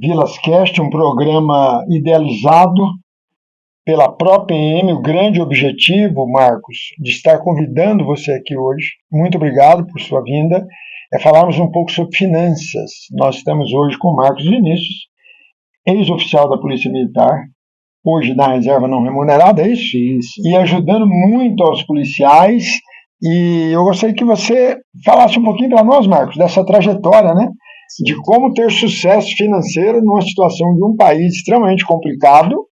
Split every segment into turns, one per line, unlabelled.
VilasCast, um programa idealizado pela própria PM. O grande objetivo, Marcos, de estar convidando você aqui hoje, muito obrigado por sua vinda, é falarmos um pouco sobre finanças. Nós estamos hoje com o Marcos Vinícius, ex-oficial da Polícia Militar, hoje na reserva não remunerada, é isso?
Isso.
E ajudando muito aos policiais. E eu gostaria que você falasse um pouquinho para nós, Marcos, dessa trajetória, né? De como ter sucesso financeiro numa situação de um país extremamente complicado,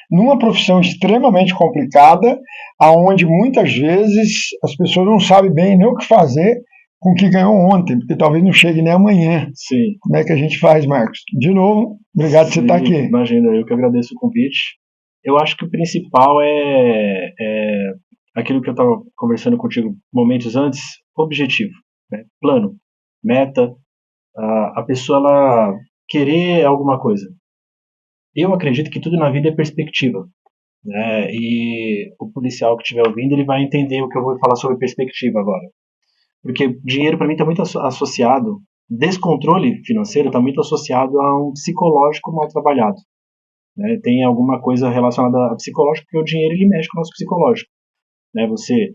numa profissão extremamente complicada, aonde muitas vezes as pessoas não sabem bem nem o que fazer com o que ganhou ontem, porque talvez não chegue nem amanhã.
Sim.
Como é que a gente faz, Marcos? De novo, obrigado por você estar aqui.
Imagina, eu que agradeço o convite. Eu acho que o principal é aquilo que eu estava conversando contigo momentos antes, objetivo, né? Plano, meta, a pessoa ela querer alguma coisa. Eu acredito que tudo na vida é perspectiva, né? E o policial que estiver ouvindo, ele vai entender o que eu vou falar sobre perspectiva agora. Porque dinheiro para mim está muito associado, descontrole financeiro está muito associado a um psicológico mal trabalhado. Né? Tem alguma coisa relacionada a psicológico, porque o dinheiro ele mexe com o nosso psicológico. Né? Você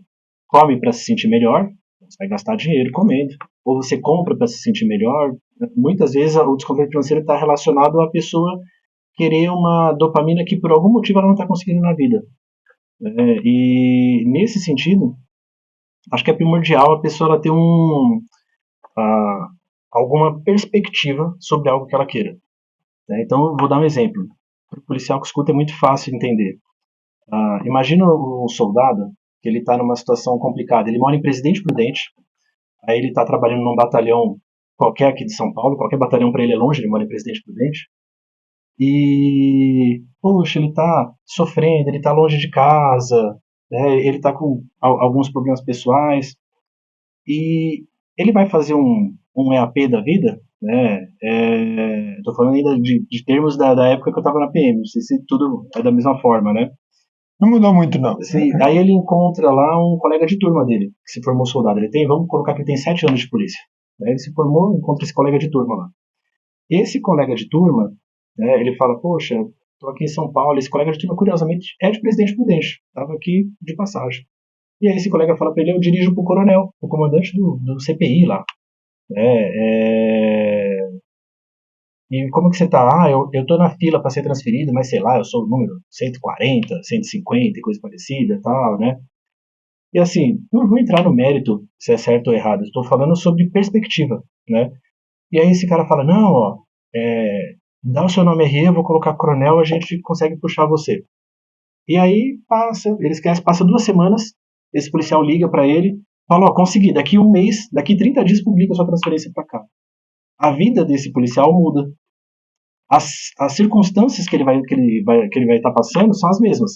come para se sentir melhor, você vai gastar dinheiro comendo. Ou você compra para se sentir melhor. Muitas vezes o descontrole financeiro está relacionado à pessoa querer uma dopamina que por algum motivo ela não está conseguindo na vida. E nesse sentido, acho que é primordial a pessoa ela ter alguma perspectiva sobre algo que ela queira. Né? Então, eu vou dar um exemplo. Para o policial que escuta é muito fácil entender. Imagina um soldado que ele está numa situação complicada. Ele mora em Presidente Prudente, aí ele está trabalhando num batalhão qualquer aqui de São Paulo, qualquer batalhão para ele é longe, ele mora em Presidente Prudente. E, poxa, ele está sofrendo, ele está longe de casa, né? Ele está com alguns problemas pessoais. E ele vai fazer um EAP da vida, né? Estou falando ainda de termos da época que eu estava na PM, não sei se tudo é da mesma forma, né?
Não mudou muito, não.
Sim, aí ele encontra lá um colega de turma dele, que se formou soldado. Vamos colocar que ele tem 7 anos de polícia. Aí ele se formou, encontra esse colega de turma lá. Esse colega de turma, né, ele fala, poxa, estou aqui em São Paulo, esse colega de turma, curiosamente, é de Presidente Prudente, estava aqui de passagem. E aí esse colega fala para ele, eu dirijo pro coronel, o comandante do CPI lá. E como que você tá? Eu tô na fila para ser transferido, mas sei lá, eu sou o número 140, 150 e coisa parecida e tal, né? E assim, não vou entrar no mérito se é certo ou errado, estou falando sobre perspectiva, né? E aí esse cara fala, não, ó, dá o seu nome RE, eu vou colocar coronel, a gente consegue puxar você. E aí ele esquece, passa 2 semanas, esse policial liga para ele, fala, ó, consegui, daqui 1 mês, daqui 30 dias publica a sua transferência para cá. A vida desse policial muda. As circunstâncias que ele vai estar passando são as mesmas,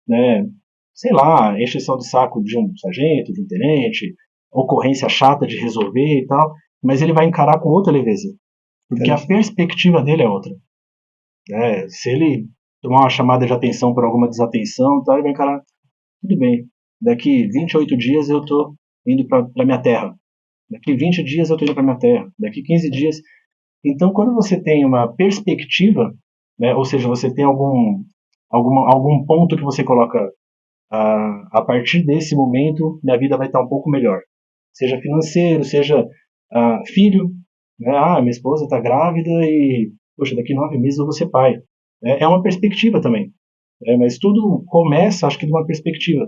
né? Sei lá, encheção de saco de um sargento, de um tenente, ocorrência chata de resolver e tal, mas ele vai encarar com outra leveza, porque a perspectiva dele é outra. Né? Se ele tomar uma chamada de atenção por alguma desatenção, tal, ele vai encarar, tudo bem, daqui 28 dias eu estou indo para minha terra, daqui 20 dias eu estou indo para minha terra, daqui 15 dias. Então, quando você tem uma perspectiva, né, ou seja, você tem algum ponto que você coloca a partir desse momento, minha vida vai estar um pouco melhor. Seja financeiro, seja filho, né? Minha esposa está grávida e, poxa, daqui 9 meses eu vou ser pai. É uma perspectiva também. Mas tudo começa, acho que, de uma perspectiva.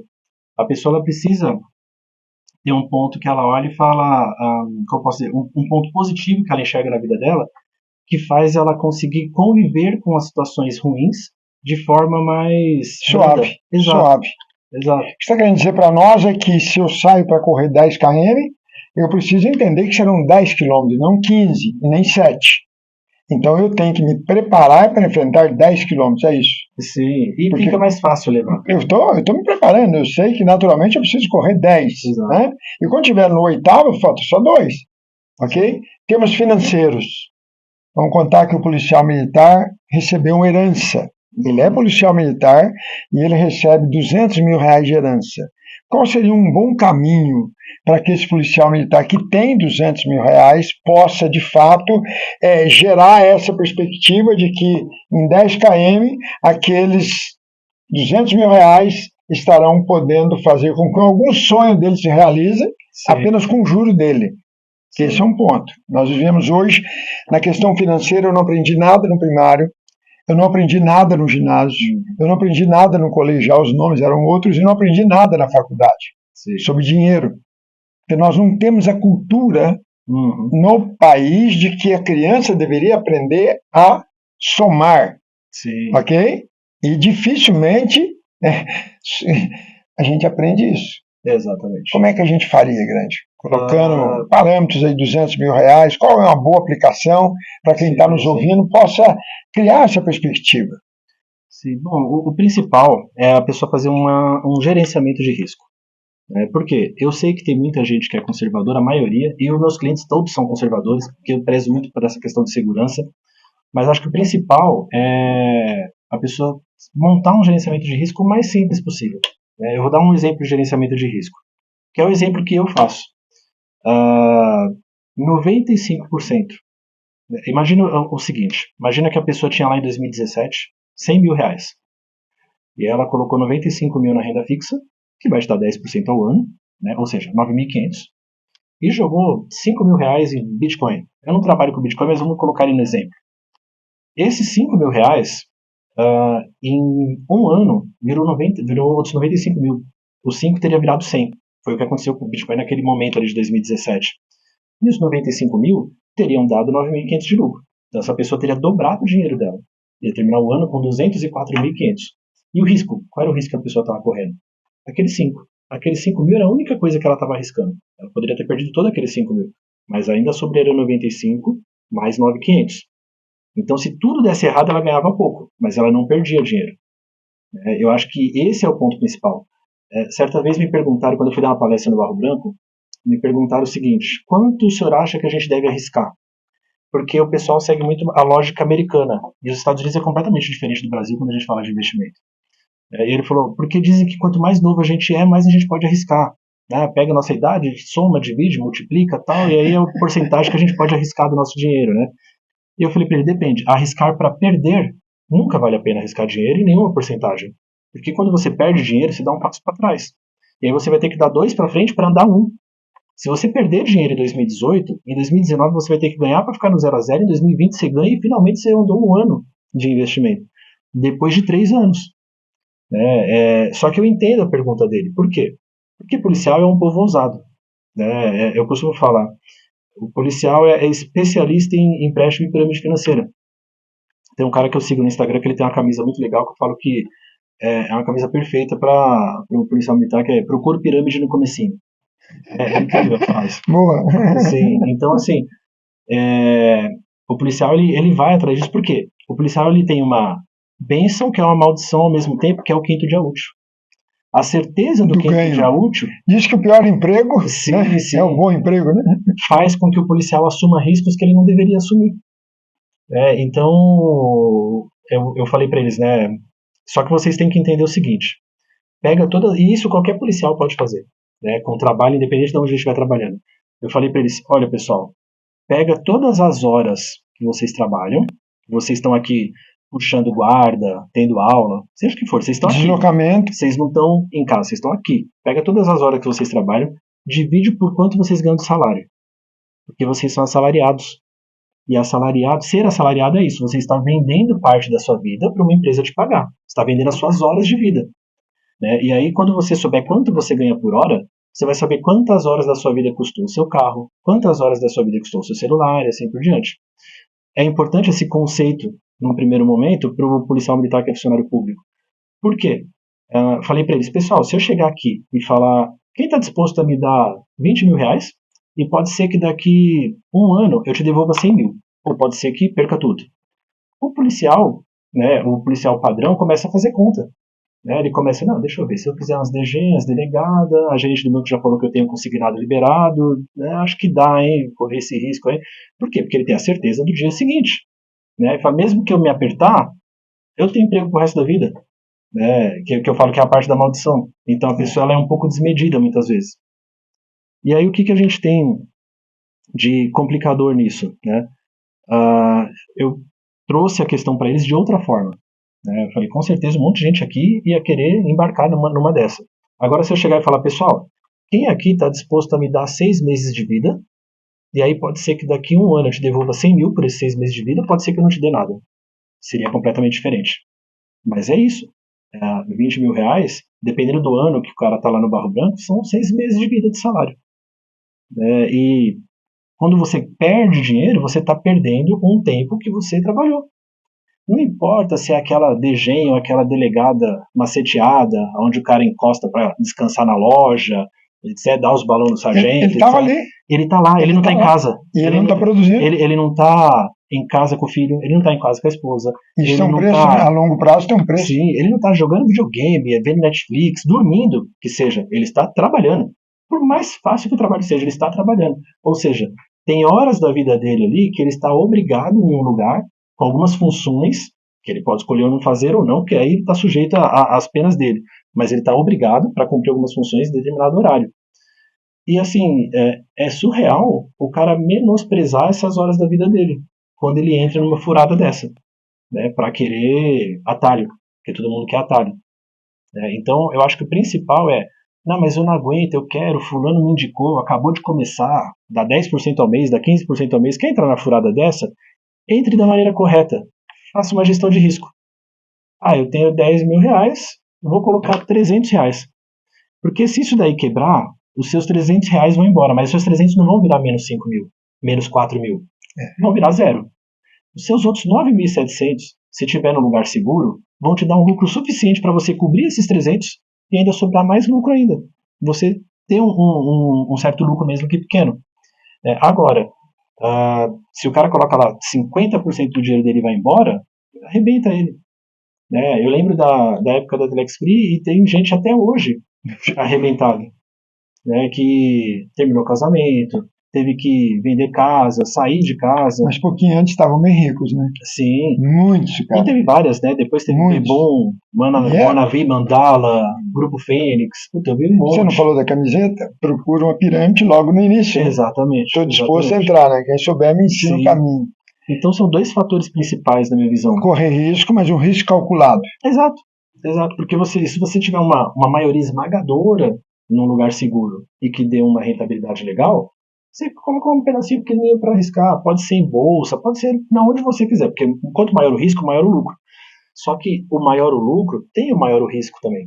A pessoa ela precisa ter um ponto que ela olha e fala, como posso dizer, um ponto positivo que ela enxerga na vida dela, que faz ela conseguir conviver com as situações ruins de forma mais
suave.
Exato.
Suave.
Exato.
O que você está querendo dizer para nós é que se eu saio para correr 10 km, eu preciso entender que serão 10 km, não 15 e nem 7. Então eu tenho que me preparar para enfrentar 10 km, é isso.
Sim, e porque fica mais fácil levar.
Eu estou me preparando, eu sei que naturalmente eu preciso correr 10. Né? E quando estiver no 8º, falta só 2. Ok? Termos financeiros. Vamos contar que o policial militar recebeu uma herança. Ele é policial militar e ele recebe R$200 mil de herança. qual seria um bom caminho para que esse policial militar que tem R$ 200.000 possa, de fato, gerar essa perspectiva de que em 10 km aqueles R$ 200.000 estarão podendo fazer com que algum sonho dele se realize apenas com o juro dele. Esse é um ponto. Nós vivemos hoje, na questão financeira, eu não aprendi nada no primário, eu não aprendi nada no ginásio, eu não aprendi nada no colegial, os nomes eram outros, e não aprendi nada na faculdade sobre dinheiro. Porque nós não temos a cultura no país de que a criança deveria aprender a somar. Ok? E dificilmente a gente aprende isso.
Exatamente.
Como é que a gente faria, Grande? Colocando parâmetros aí, R$ 200.000, qual é uma boa aplicação para quem está nos ouvindo possa criar essa perspectiva?
Sim. Bom, o principal é a pessoa fazer um gerenciamento de risco. Por quê? Eu sei que tem muita gente que é conservadora, a maioria, e os meus clientes todos são conservadores, porque eu prezo muito por essa questão de segurança, mas acho que o principal é a pessoa montar um gerenciamento de risco o mais simples possível. Eu vou dar um exemplo de gerenciamento de risco, que é o exemplo que eu faço. 95%. Imagina o seguinte, imagina que a pessoa tinha lá em 2017 R$ 100.000, e ela colocou 95 mil na renda fixa, que vai te dar 10% ao ano, ou seja, 9.500, e jogou R$ 5.000 em Bitcoin. Eu não trabalho com Bitcoin, mas vamos colocar ele no exemplo. Esses R$ 5.000, em um ano, virou outros 95 mil. Os 5 teria virado 100. Foi o que aconteceu com o Bitcoin naquele momento ali de 2017. E os 95 mil teriam dado 9.500 de lucro. Então essa pessoa teria dobrado o dinheiro dela. Ia terminar o ano com 204.500. E o risco? Qual era o risco que a pessoa estava correndo? Aqueles 5. Aqueles 5 mil era a única coisa que ela estava arriscando. Ela poderia ter perdido todos aqueles 5 mil. Mas ainda sobraria 95 mais 9.500. Então, se tudo desse errado, ela ganhava pouco, mas ela não perdia dinheiro. Eu acho que esse é o ponto principal. Certa vez me perguntaram, quando eu fui dar uma palestra no Barro Branco, me perguntaram o seguinte: quanto o senhor acha que a gente deve arriscar? Porque o pessoal segue muito a lógica americana, e os Estados Unidos é completamente diferente do Brasil quando a gente fala de investimento. E ele falou: porque dizem que quanto mais novo a gente é, mais a gente pode arriscar. Pega a nossa idade, soma, divide, multiplica tal, e aí é a porcentagem que a gente pode arriscar do nosso dinheiro, né? E eu falei para ele, depende, arriscar para perder, nunca vale a pena arriscar dinheiro em nenhuma porcentagem. Porque quando você perde dinheiro, você dá um passo para trás. E aí você vai ter que dar 2 para frente para andar 1. Se você perder dinheiro em 2018, em 2019 você vai ter que ganhar para ficar no 0 a 0, em 2020 você ganha e finalmente você andou um ano de investimento. Depois de 3 anos. Só que eu entendo a pergunta dele. Por quê? Porque policial é um povo ousado. Eu costumo falar, o policial é especialista em empréstimo e pirâmide financeira. Tem um cara que eu sigo no Instagram que ele tem uma camisa muito legal que eu falo que é uma camisa perfeita para o policial militar, que é procura pirâmide no comecinho. É incrível a frase.
Boa.
Sim, então assim, o policial ele vai atrás disso. Por quê? O policial ele tem uma bênção que é uma maldição ao mesmo tempo, que é o quinto dia útil. A certeza do quinto dia útil...
Diz que o pior emprego
sim.
É o bom emprego, né?
Faz com que o policial assuma riscos que ele não deveria assumir. Então, eu falei para eles, só que vocês têm que entender o seguinte, e isso qualquer policial pode fazer, com trabalho independente de onde ele estiver trabalhando. Eu falei para eles, olha pessoal, pega todas as horas que vocês trabalham, vocês estão aqui puxando guarda, tendo aula, seja o que for, vocês estão aqui.
Deslocamento.
Vocês não estão em casa, vocês estão aqui. Pega todas as horas que vocês trabalham, divide por quanto vocês ganham de salário. Porque vocês são assalariados. E ser assalariado é isso. Você está vendendo parte da sua vida para uma empresa te pagar. Você está vendendo as suas horas de vida. E aí, quando você souber quanto você ganha por hora, você vai saber quantas horas da sua vida custou o seu carro, quantas horas da sua vida custou o seu celular e assim por diante. É importante esse conceito, num primeiro momento, para o policial militar que é funcionário público. Por quê? Falei para eles, pessoal, se eu chegar aqui e falar, quem está disposto a me dar R$ 20.000? E pode ser que daqui um ano eu te devolva 100 mil. Ou pode ser que perca tudo. O policial padrão, começa a fazer conta. Ele começa, não, deixa eu ver, se eu fizer umas DG, as delegadas, a gerente do banco já falou que eu tenho consignado liberado, acho que dá, correr esse risco aí. Por quê? Porque ele tem a certeza do dia seguinte. Ele fala, mesmo que eu me apertar, eu tenho emprego pro resto da vida. né, que eu falo que é a parte da maldição. Então a pessoa ela é um pouco desmedida muitas vezes. E aí o que a gente tem de complicador nisso, né? Eu trouxe a questão para eles de outra forma, né? Eu falei, com certeza um monte de gente aqui ia querer embarcar numa dessa. Agora se eu chegar e falar, pessoal, quem aqui está disposto a me dar 6 meses de vida? E aí pode ser que daqui a um ano eu te devolva 100 mil por esses 6 meses de vida, pode ser que eu não te dê nada. Seria completamente diferente. Mas é isso. 20 mil reais, dependendo do ano que o cara tá lá no Barro Branco, são 6 meses de vida de salário. E quando você perde dinheiro, você está perdendo um tempo que você trabalhou. Não importa se é aquela DGEM ou aquela delegada maceteada, onde o cara encosta para descansar na loja, etc., dá os balões no sargento.
Ele estava ali.
Ele está lá, ele não está em casa.
E ele não está produzindo.
Ele não está em casa com o filho, ele não está em casa com a esposa.
Isso tem um preço, né? A longo prazo tem um preço.
Sim, ele não está jogando videogame, vendo Netflix, dormindo, que seja. Ele está trabalhando. Por mais fácil que o trabalho seja, ele está trabalhando. Ou seja, tem horas da vida dele ali que ele está obrigado em um lugar, com algumas funções, que ele pode escolher ou não fazer ou não, que aí ele está sujeito às penas dele. Mas ele está obrigado para cumprir algumas funções em determinado horário. E assim, é surreal o cara menosprezar essas horas da vida dele, quando ele entra numa furada dessa, né, para querer atalho, porque todo mundo quer atalho. Então, eu acho que o principal não, mas eu não aguento, eu quero, fulano me indicou, acabou de começar, dá 10% ao mês, dá 15% ao mês, quer entrar na furada dessa? Entre da maneira correta, faça uma gestão de risco. Eu tenho 10 mil reais, vou colocar 300 reais. Porque se isso daí quebrar, os seus 300 reais vão embora, mas os seus 300 não vão virar menos 5 mil, menos 4 mil, vão virar zero. Os seus outros 9.700, se tiver no lugar seguro, vão te dar um lucro suficiente para você cobrir esses 300 e ainda sobrar mais lucro ainda. Você tem um certo lucro mesmo que pequeno. Agora, se o cara coloca lá 50% do dinheiro dele vai embora, arrebenta ele. Eu lembro da época da Telex Free e tem gente até hoje arrebentada, que terminou o casamento, teve que vender casa, sair de casa.
Mas pouquinho antes estavam bem ricos, né?
Sim.
Muitos, cara.
E teve várias, né? Depois teve Bebom, Manavi, Mandala, Grupo Fênix. Puta, eu vi um monte.
Você não falou da camiseta? Procura uma pirâmide logo no início.
Exatamente.
Estou disposto a entrar, né? Quem souber me ensina o caminho.
Então são 2 fatores principais na minha visão.
Correr risco, mas um risco calculado.
Exato. Porque se você tiver uma maioria esmagadora num lugar seguro e que dê uma rentabilidade legal, você coloca um pedacinho pequenininho para arriscar. Pode ser em bolsa, pode ser onde você quiser, porque quanto maior o risco, maior o lucro. Só que o maior o lucro tem o maior o risco também.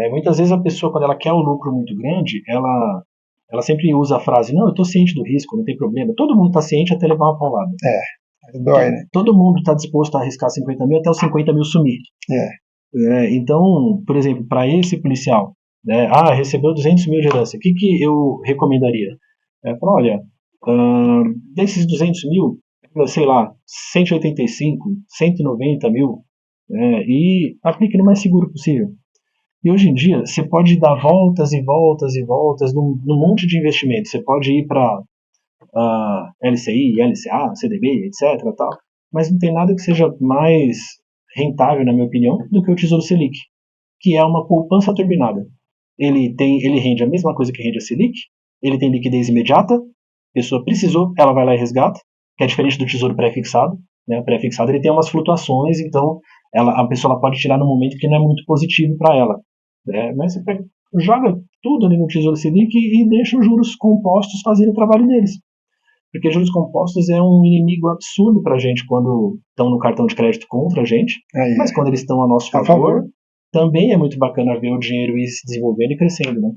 Muitas vezes a pessoa, quando ela quer um lucro muito grande, ela sempre usa a frase, não, eu estou ciente do risco, não tem problema. Todo mundo está ciente até levar uma paulada.
Dói, né?
Todo mundo está disposto a arriscar 50 mil até os 50 mil sumir. Então, por exemplo, para esse policial, recebeu 200 mil de herança, o que eu recomendaria? Falar, olha, desses 200 mil, sei lá, 185, 190 mil, e aplique no mais seguro possível. E hoje em dia, você pode dar voltas e voltas e voltas num monte de investimentos. Você pode ir para LCI, LCA, CDB, etc. Tal, mas não tem nada que seja mais rentável, na minha opinião, do que o Tesouro Selic, que é uma poupança turbinada. Ele rende a mesma coisa que rende a Selic, ele tem liquidez imediata, a pessoa precisou, ela vai lá e resgata, que é diferente do Tesouro pré-fixado. O pré-fixado ele tem umas flutuações, então a pessoa pode tirar no momento que não é muito positivo para ela. Mas você joga tudo ali no Tesouro Selic e deixa os juros compostos fazerem o trabalho deles. Porque juros compostos é um inimigo absurdo para a gente quando estão no cartão de crédito contra a gente, mas quando eles estão a nosso favor, também é muito bacana ver o dinheiro ir se desenvolvendo e crescendo, né?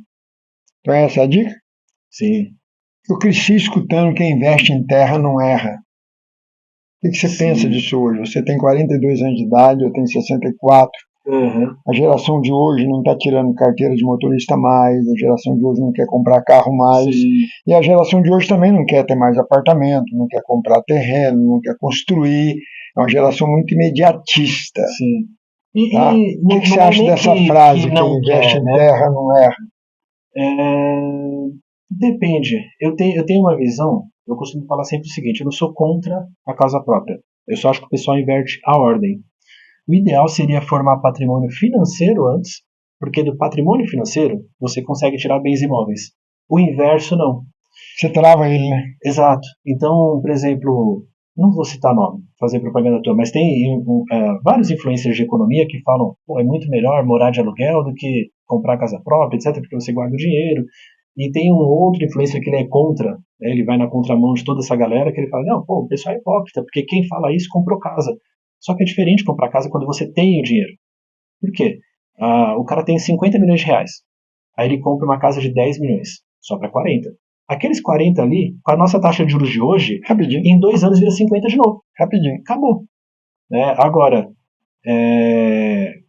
Então essa é a dica?
Sim.
Eu cresci escutando quem investe em terra não erra. O que você pensa disso hoje? Você tem 42 anos de idade, eu tenho 64. A geração de hoje não está tirando carteira de motorista mais, a geração de hoje não quer comprar carro mais, e a geração de hoje também não quer ter mais apartamento, não quer comprar terreno, não quer construir. É uma geração muito imediatista.
Sim.
O que você acha dessa frase, que quem investe em terra não erra?
Depende. Eu tenho uma visão, eu costumo falar sempre o seguinte, eu não sou contra a casa própria. Eu só acho que o pessoal inverte a ordem. O ideal seria formar patrimônio financeiro antes, porque do patrimônio financeiro você consegue tirar bens imóveis. O inverso não.
Você trava ele, né?
Exato. Então, por exemplo, não vou citar nome, fazer propaganda tua, mas tem vários influencers de economia que falam, pô, é muito melhor morar de aluguel do que comprar casa própria, etc, porque você guarda o dinheiro. E tem um outro influencer que ele é contra, né, ele vai na contramão de toda essa galera, que ele fala, não, pô, o pessoal é hipócrita, porque quem fala isso comprou casa. Só que é diferente comprar casa quando você tem o dinheiro. Por quê? O cara tem 50 milhões de reais. Aí ele compra uma casa de 10 milhões, sobra 40. Aqueles 40 ali, com a nossa taxa de juros de hoje,
Rapidinho.
em 2 anos vira 50 de novo.
Rapidinho.
Acabou. Né? Agora,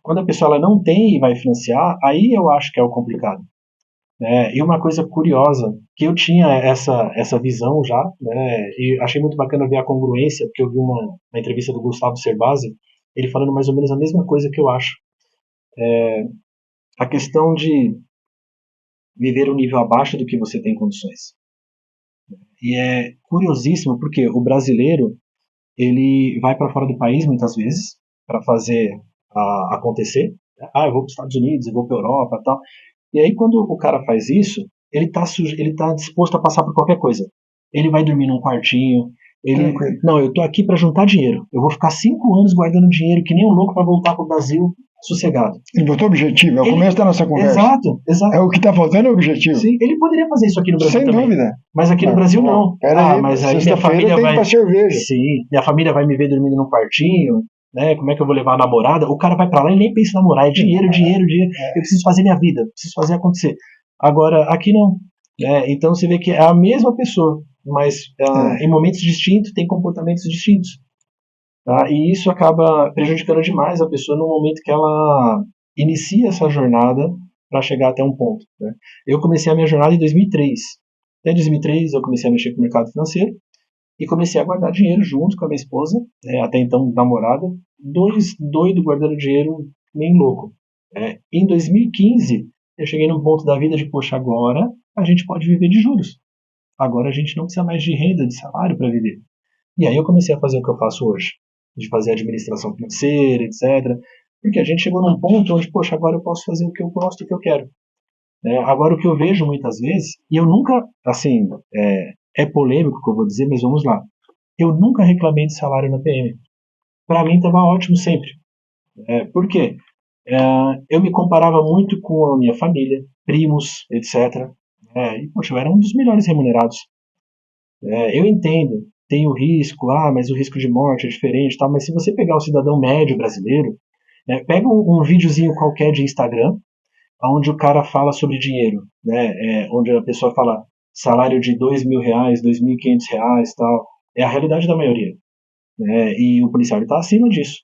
quando a pessoa ela não tem e vai financiar, aí eu acho que é o complicado. E uma coisa curiosa, que eu tinha essa visão já, né, e achei muito bacana ver a congruência, porque eu vi uma entrevista do Gustavo Cerbasi, ele falando mais ou menos a mesma coisa que eu acho. A questão de viver um nível abaixo do que você tem condições. E é curiosíssimo porque o brasileiro ele vai para fora do país muitas vezes para fazer acontecer. Eu vou para os Estados Unidos, eu vou para a Europa, tal. E aí quando o cara faz isso, ele tá disposto a passar por qualquer coisa. Ele vai dormir num quartinho. Não, eu tô aqui para juntar dinheiro. Eu vou ficar 5 anos guardando dinheiro que nem um louco para voltar pro Brasil sossegado.
Ele botou objetivo, é o começo da nossa conversa.
Exato.
É o que está faltando, é o objetivo.
Sim, ele poderia fazer isso aqui no Brasil
sem
também.
Dúvida.
Mas aqui no Brasil não.
Pera aí,
mas aí minha família
tem
vai...
pra cerveja.
Sim, minha família vai me ver dormindo num quartinho, né? Como é que eu vou levar a namorada? O cara vai pra lá e nem pensa em namorar, é dinheiro. Eu preciso fazer minha vida, preciso fazer acontecer. Agora, aqui não. Então você vê que é a mesma pessoa, mas em momentos distintos tem comportamentos distintos. Tá? E isso acaba prejudicando demais a pessoa no momento que ela inicia essa jornada para chegar até um ponto. Né? Eu comecei a minha jornada em 2003. Até 2003 eu comecei a mexer com o mercado financeiro e comecei a guardar dinheiro junto com a minha esposa, até então namorada, dois doidos guardando dinheiro nem louco. Em 2015 eu cheguei num ponto da vida de, poxa, agora a gente pode viver de juros. Agora a gente não precisa mais de renda, de salário para viver. E aí eu comecei a fazer o que eu faço hoje, de fazer administração financeira, etc. Porque a gente chegou num ponto onde, poxa, agora eu posso fazer o que eu gosto, o que eu quero. Agora o que eu vejo muitas vezes, e eu nunca, assim, é polêmico o que eu vou dizer, mas vamos lá. Eu nunca reclamei de salário na PM. Para mim estava ótimo sempre. Por quê? Eu me comparava muito com a minha família, primos, etc. E, poxa, eu era um dos melhores remunerados. Eu entendo, tem o risco, mas o risco de morte é diferente, tal, mas se você pegar o cidadão médio brasileiro, pega um videozinho qualquer de Instagram, onde o cara fala sobre dinheiro, onde a pessoa fala salário de R$2.000, R$2.500, tal, é a realidade da maioria. E o policial está acima disso.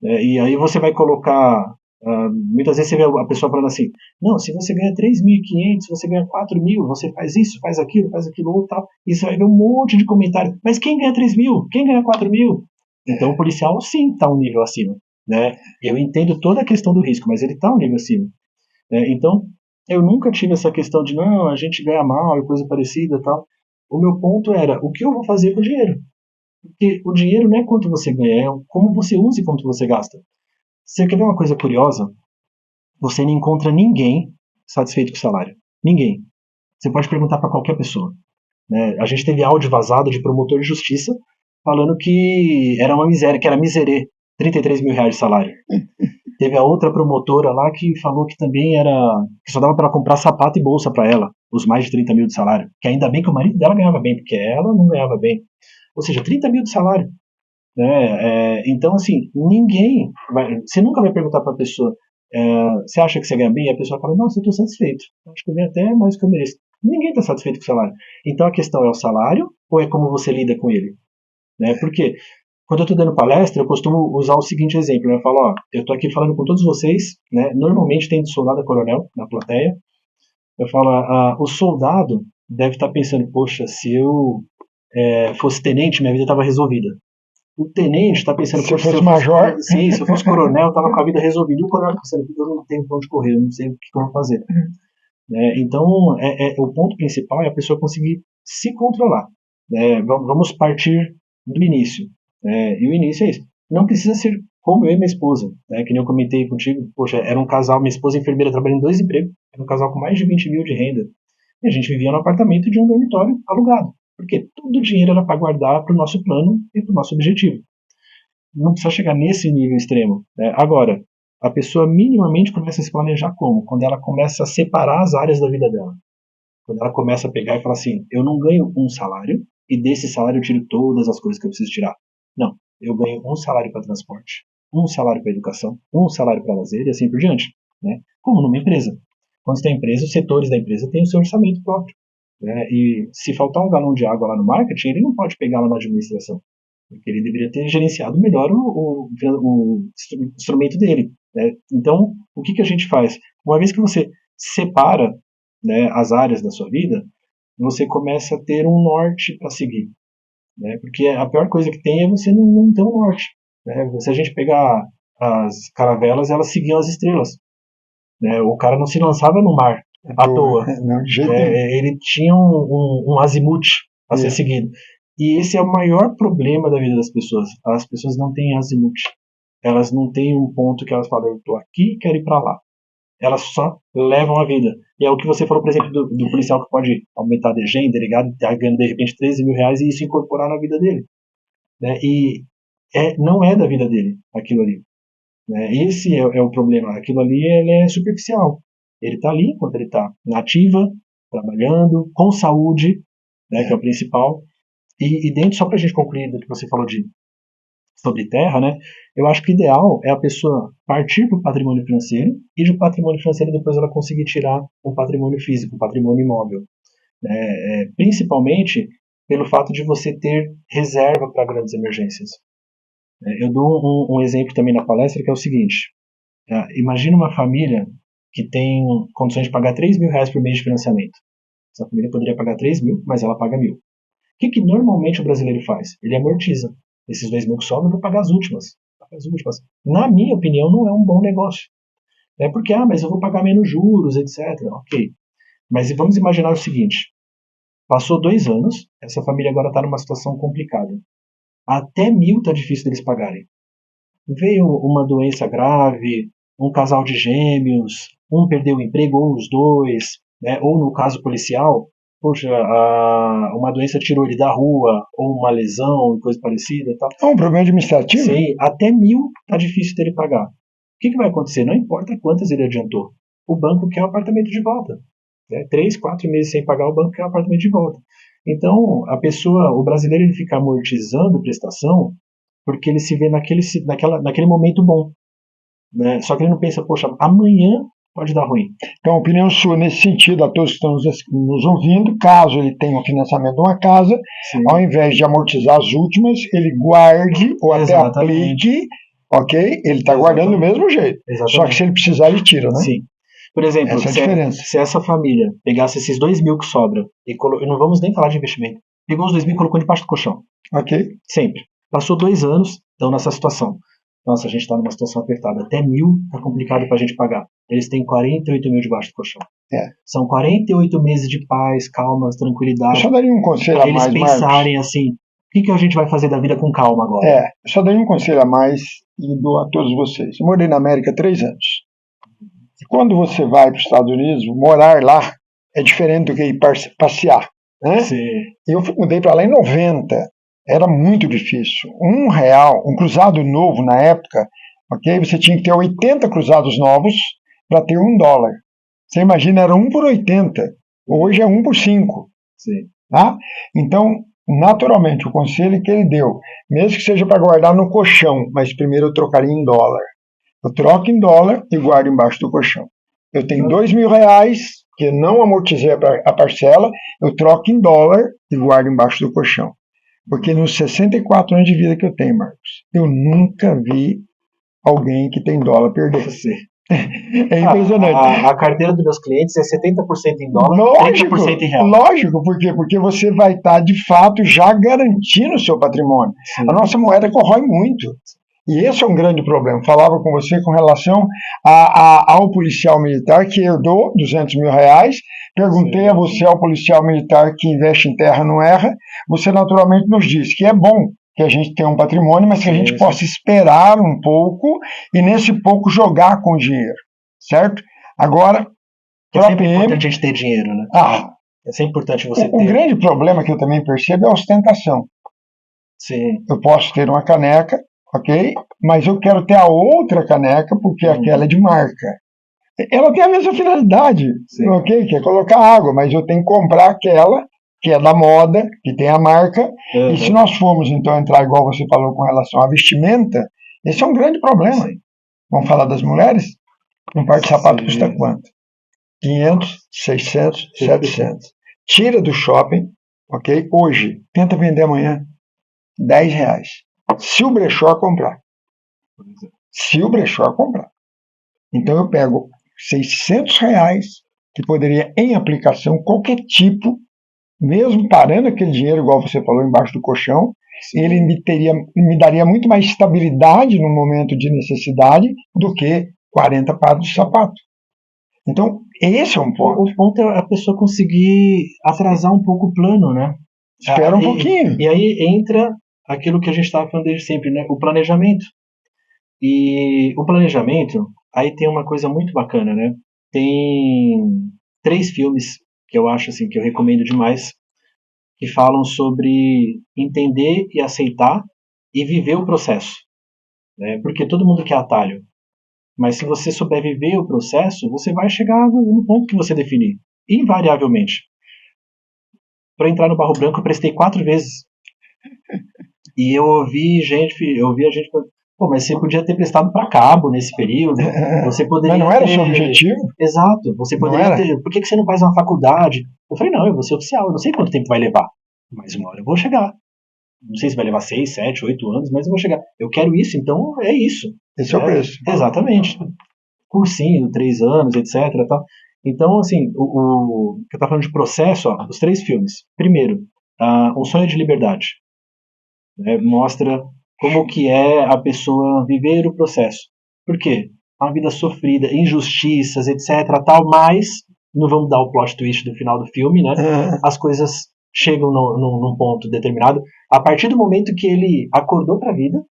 E aí você vai colocar, muitas vezes você vê a pessoa falando assim, não, se você ganha 3.500, você ganha 4.000, você faz isso, faz aquilo outro, tal, e você vai ver um monte de comentário, mas quem ganha 3.000? Quem ganha 4.000? Então o policial sim está um nível acima. Eu entendo toda a questão do risco, mas ele está um nível acima. Então eu nunca tive essa questão de, não, a gente ganha mal e coisa parecida, tal. O meu ponto era, o que eu vou fazer com o dinheiro? Porque o dinheiro não é quanto você ganha, é como você usa e quanto você gasta. Você quer ver uma coisa curiosa? Você não encontra ninguém satisfeito com o salário. Ninguém. Você pode perguntar para qualquer pessoa. A gente teve áudio vazado de promotor de justiça falando que era uma miséria, que era miserê, R$33.000 de salário. Teve a outra promotora lá que falou que também que só dava para comprar sapato e bolsa para ela, os mais de 30 mil de salário. Que ainda bem que o marido dela ganhava bem, porque ela não ganhava bem. Ou seja, 30 mil de salário. Então, assim, você nunca vai perguntar para a pessoa, você acha que você ganha bem? E a pessoa fala, não, eu estou satisfeito. Acho que eu ganho até mais do que eu mereço. Ninguém está satisfeito com o salário. Então a questão é o salário ou é como você lida com ele? Porque quando eu estou dando palestra, eu costumo usar o seguinte exemplo. Eu falo, eu estou aqui falando com todos vocês, normalmente tem de soldado a coronel na plateia. Eu falo, o soldado deve estar pensando, poxa, se eu fosse tenente, minha vida estava resolvida. O tenente está pensando,
se eu fosse major.
Sim, se eu fosse coronel, eu estava com a vida resolvida. E o coronel está pensando, eu não tenho para onde correr, eu não sei o que eu vou fazer. Então, o ponto principal é a pessoa conseguir se controlar. Vamos partir do início. E o início é isso. Não precisa ser como eu e minha esposa, né, que nem eu comentei contigo, poxa, era um casal, minha esposa enfermeira trabalhando em 2 empregos, era um casal com mais de 20 mil de renda, e a gente vivia num apartamento de um dormitório alugado, porque todo o dinheiro era para guardar para o nosso plano e para o nosso objetivo. Não precisa chegar nesse nível extremo, né? Agora, a pessoa minimamente começa a se planejar como? Quando ela começa a separar as áreas da vida dela. Quando ela começa a pegar e falar assim, eu não ganho um salário, e desse salário eu tiro todas as coisas que eu preciso tirar. Não, eu ganho um salário para transporte, um salário para educação, um salário para lazer e assim por diante, né? Como numa empresa. Quando você tem empresa, os setores da empresa têm o seu orçamento próprio, né? E se faltar um galão de água lá no marketing, ele não pode pegar lá na administração, porque ele deveria ter gerenciado melhor o instrumento dele, né? Então, o que a gente faz? Uma vez que você separa, né, as áreas da sua vida, você começa a ter um norte para seguir, né? Porque a pior coisa que tem é você não ter um norte, né? Se a gente pegar as caravelas, elas seguiam as estrelas, né? O cara não se lançava no mar à toa,
Não, de jeito nenhum.
ele tinha um azimuth a ser seguido. E esse é o maior problema da vida das pessoas. As pessoas não têm azimuth. Elas não têm um ponto que elas falam, eu estou aqui e quero ir para lá. Elas só levam a vida. E é o que você falou, por exemplo, do policial que pode aumentar a DG, delegado, tá ganhando de repente 13 mil reais e isso incorporar na vida dele, né? E não é da vida dele aquilo ali, né? Esse é o problema. Aquilo ali ele é superficial. Ele está ali enquanto ele está na ativa, trabalhando, com saúde, né, que é o principal. E dentro, só para a gente concluir do que você falou sobre terra, né? Eu acho que o ideal é a pessoa partir para o patrimônio financeiro e do patrimônio financeiro depois ela conseguir tirar um patrimônio físico, um patrimônio imóvel, né? Principalmente pelo fato de você ter reserva para grandes emergências. Eu dou um exemplo também na palestra que é o seguinte: imagina uma família que tem condições de pagar 3 mil reais por mês de financiamento. Essa família poderia pagar 3 mil, mas ela paga 1.000. O que normalmente o brasileiro faz? Ele amortiza. Esses 2 mil que sobram, eu vou pagar as últimas. As últimas. Na minha opinião, não é um bom negócio. É porque, mas eu vou pagar menos juros, etc. Ok. Mas vamos imaginar o seguinte: passou 2 anos, essa família agora está numa situação complicada. Até 1.000 está difícil deles pagarem. Veio uma doença grave, um casal de gêmeos, um perdeu o emprego, ou os dois, né? Ou no caso policial, poxa, uma doença tirou ele da rua, ou uma lesão, coisa parecida. Tal.
É um problema administrativo?
Sim, até 1.000 tá difícil dele pagar. O que vai acontecer? Não importa quantas ele adiantou. O banco quer o apartamento de volta. 3, 4 meses sem pagar, o banco quer o apartamento de volta. Então, o brasileiro, ele fica amortizando prestação porque ele se vê naquele momento bom, né? Só que ele não pensa, poxa, amanhã pode dar ruim.
Então, a opinião sua nesse sentido, a todos que estão nos ouvindo, caso ele tenha um financiamento de uma casa, sim, ao invés de amortizar as últimas, ele guarde ou até aplique, ok? Ele está guardando do mesmo jeito. Exatamente. Só que se ele precisar, ele tira, né?
Sim. Por exemplo, se essa família pegasse esses 2 mil que sobram, e não vamos nem falar de investimento, pegou os 2 mil e colocou debaixo do colchão.
Ok.
Sempre. Passou 2 anos, estão nessa situação. Nossa, a gente está numa situação apertada. Até 1.000 é complicado para a gente pagar. Eles têm 48 mil debaixo do colchão. São 48 meses de paz, calma, tranquilidade.
Eu só daria um conselho a mais,
Marcos. Eles pensarem assim, o que a gente vai fazer da vida com calma agora?
Eu só daria um conselho a mais e dou a todos vocês. Eu morei na América 3 anos. E quando você vai para os Estados Unidos, morar lá é diferente do que ir passear, né?
Sim.
Eu mudei para lá em 90. Era muito difícil. R$1, um cruzado novo na época, ok? Você tinha que ter 80 cruzados novos para ter $1. Você imagina, era 1 por 80. Hoje é 1 por 5.
Sim.
Tá? Então, naturalmente, o conselho que ele deu, mesmo que seja para guardar no colchão, mas primeiro eu trocaria em dólar. Eu troco em dólar e guardo embaixo do colchão. Eu tenho R$2.000 que não amortizei a parcela, eu troco em dólar e guardo embaixo do colchão. Porque nos 64 anos de vida que eu tenho, Marcos, eu nunca vi alguém que tem dólar perder. É impressionante.
A carteira dos meus clientes é 70% em dólar, 30% em real.
Lógico, por quê? Porque você vai estar, de fato, já garantindo o seu patrimônio. Sim. A nossa moeda corrói muito. E esse é um grande problema. Falava com você com relação ao policial militar que herdou R$200 mil. Perguntei a você, ao policial militar que investe em terra não erra. Você naturalmente nos disse que é bom que a gente tem um patrimônio, mas que a gente
Sim.
possa esperar um pouco e nesse pouco jogar com o dinheiro, certo? Agora,
É
para a
sempre
PM,
importante a gente ter dinheiro, né? É sempre importante você
o
ter.
grande problema que eu também percebo é a ostentação.
Sim.
Eu posso ter uma caneca, ok? Mas eu quero ter a outra caneca porque aquela é de marca. Ela tem a mesma finalidade,
Sim.
ok? Que é colocar água, mas eu tenho que comprar aquela que é da moda, que tem a marca. E se nós formos, então, entrar, igual você falou, com relação à vestimenta, esse é um grande problema.
Sim.
Vamos falar das mulheres? Um par de sapato
Sim.
custa quanto? 500, 600, 700. Tira do shopping, ok? Hoje, tenta vender amanhã, R$10. Se o brechó comprar. Se o brechó comprar. Então eu pego R$600, que poderia, em aplicação, qualquer tipo, mesmo parando aquele dinheiro, igual você falou, embaixo do colchão, ele me daria muito mais estabilidade no momento de necessidade do que 40 pares de sapato. Então, esse é um ponto.
O ponto é a pessoa conseguir atrasar um pouco o plano, né?
Espera um pouquinho.
E aí entra aquilo que a gente estava falando desde sempre, né? O planejamento. E o planejamento, aí tem uma coisa muito bacana, né? Tem 3 filmes que eu acho assim que eu recomendo demais, que falam sobre entender e aceitar e viver o processo, né? Porque todo mundo quer atalho, mas se você souber viver o processo, você vai chegar no ponto que você definir, invariavelmente. Para entrar no Barro Branco, eu prestei 4 vezes. E eu ouvi a gente falando, pô, mas você podia ter prestado para cabo nesse período. Você poderia
Mas não era o
ter...
seu objetivo?
Exato. Você poderia ter... Por que você não faz uma faculdade? Eu falei, não, eu vou ser oficial. Eu não sei quanto tempo vai levar. Mas uma hora eu vou chegar. Não sei se vai levar 6, 7, 8 anos, mas eu vou chegar. Eu quero isso, então é isso.
Esse é o preço.
Exatamente. Cursinho, 3 anos, etc. Tal. Então, assim, o que eu tava falando de processo, ó, os 3 filmes. Primeiro, Um Sonho de Liberdade. Né, mostra como que é a pessoa viver o processo. Por quê? Uma vida sofrida, injustiças, etc. Tal, mas não vamos dar o plot twist do final do filme, né? As coisas chegam num ponto determinado a partir do momento que ele acordou para a vida,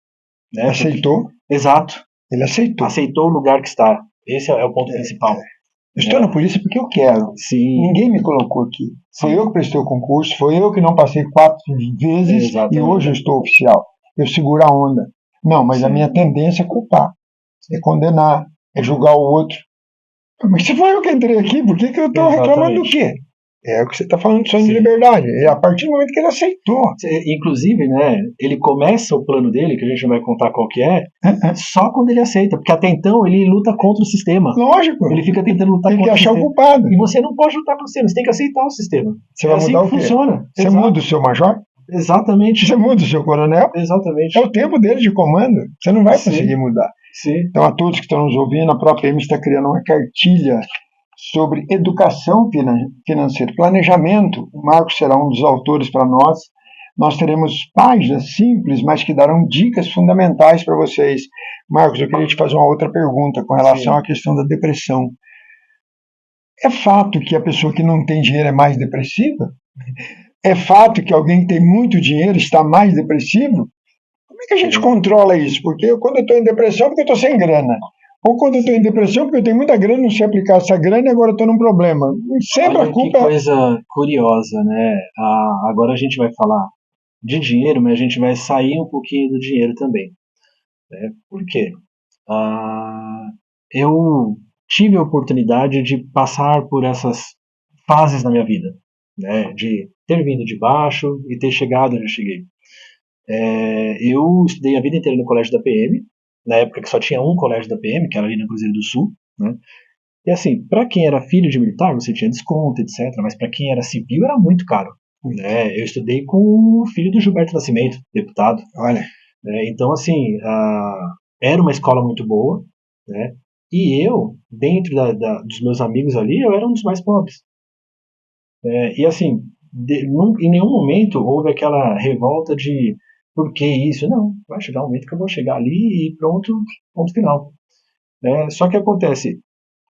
né?
Aceitou?
Exato.
Ele aceitou.
Aceitou o lugar que está. Esse é o ponto principal.
Eu estou na polícia porque eu quero.
Sim.
Ninguém me colocou aqui. Foi eu que prestei o concurso, foi eu que não passei 4 vezes. Exatamente. E hoje eu estou oficial. Eu seguro a onda. Não, mas a minha tendência é culpar, é condenar, é julgar o outro. Mas se foi eu que entrei aqui, por que eu estou reclamando do quê? É o que você está falando de sonho de liberdade. É a partir do momento que ele aceitou.
Inclusive, né, ele começa o plano dele, que a gente não vai contar qual que é, só quando ele aceita. Porque até então ele luta contra o sistema.
Lógico.
Ele fica tentando lutar
contra o sistema. Tem que achar o culpado.
E você não pode lutar com o sistema, você tem que aceitar o sistema.
Você vai mudar o quê?
Funciona.
Você muda o seu major?
Exatamente.
Você muda o seu coronel?
Exatamente.
É o tempo dele de comando. Você não vai conseguir mudar.
Sim.
Então, a todos que estão nos ouvindo, a própria EME está criando uma cartilha sobre educação financeira, planejamento. O Marcos será um dos autores para nós. Nós teremos páginas simples, mas que darão dicas fundamentais para vocês. Marcos, eu queria te fazer uma outra pergunta com relação à questão da depressão. É fato que a pessoa que não tem dinheiro é mais depressiva? É fato que alguém que tem muito dinheiro está mais depressivo? Como é que a gente controla isso? Porque quando eu estou em depressão, porque eu estou sem grana. Ou quando eu estou em depressão, porque eu tenho muita grana, não sei aplicar essa grana e agora estou num problema. Sempre
Olha,
a culpa
que coisa curiosa, né? Agora a gente vai falar de dinheiro, mas a gente vai sair um pouquinho do dinheiro também. Né? Por quê? Eu tive a oportunidade de passar por essas fases na minha vida. Né? De ter vindo de baixo e ter chegado onde eu cheguei. Eu estudei a vida inteira no colégio da PM, na época que só tinha um colégio da PM, que era ali no Cruzeiro do Sul, né? E assim, para quem era filho de militar, você tinha desconto, etc. Mas para quem era civil, era muito caro. Né? Eu estudei com o filho do Gilberto Nascimento, deputado.
Olha.
Então, assim, era uma escola muito boa, né? E eu, dentro dos meus amigos ali, eu era um dos mais pobres. E assim, em nenhum momento houve aquela revolta de por que isso? Não, vai chegar um momento que eu vou chegar ali e pronto, ponto final. Só que acontece,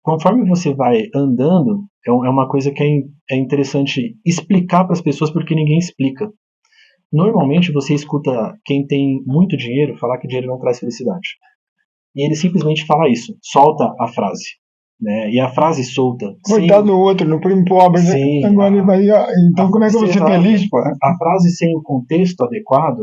conforme você vai andando, é uma coisa que é interessante explicar para as pessoas porque ninguém explica. Normalmente você escuta quem tem muito dinheiro falar que dinheiro não traz felicidade. E ele simplesmente fala isso, solta a frase. Né? E a frase solta,
Coitado do outro, no primo pobre, né?
sim,
Agora ele vai. Então, como é que eu vou ser feliz, pô?
a frase sem o contexto adequado,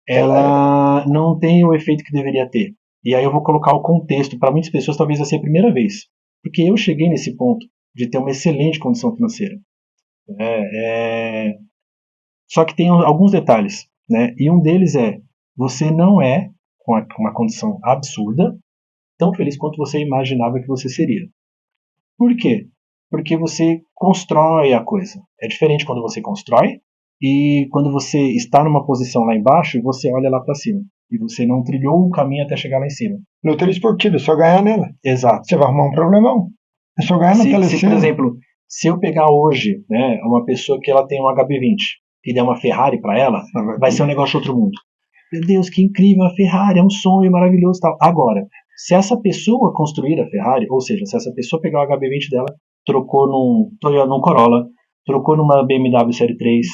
ela não tem o efeito que deveria ter. E aí eu vou colocar o contexto. Para muitas pessoas, talvez vai ser a primeira vez. Porque eu cheguei nesse ponto de ter uma excelente condição financeira. Só que tem alguns detalhes. Né? E um deles é: você não é, com uma condição absurda, tão feliz quanto você imaginava que você seria. Por quê? Porque você constrói a coisa. É diferente quando você constrói e quando você está numa posição lá embaixo e você olha lá para cima. E você não trilhou o caminho até chegar lá em cima.
Loteria esportiva, é só ganhar nela.
Exato.
Você vai arrumar um problemão. É só ganhar na telecena.
Se, por exemplo, se eu pegar hoje, né, uma pessoa que ela tem um HB20 e der uma Ferrari para ela, vai ser um negócio de outro mundo. Meu Deus, que incrível, a Ferrari é um sonho maravilhoso, tal. Agora, se essa pessoa construir a Ferrari, ou seja, se essa pessoa pegar o HB20 dela, trocou num Corolla, trocou numa BMW Série 3,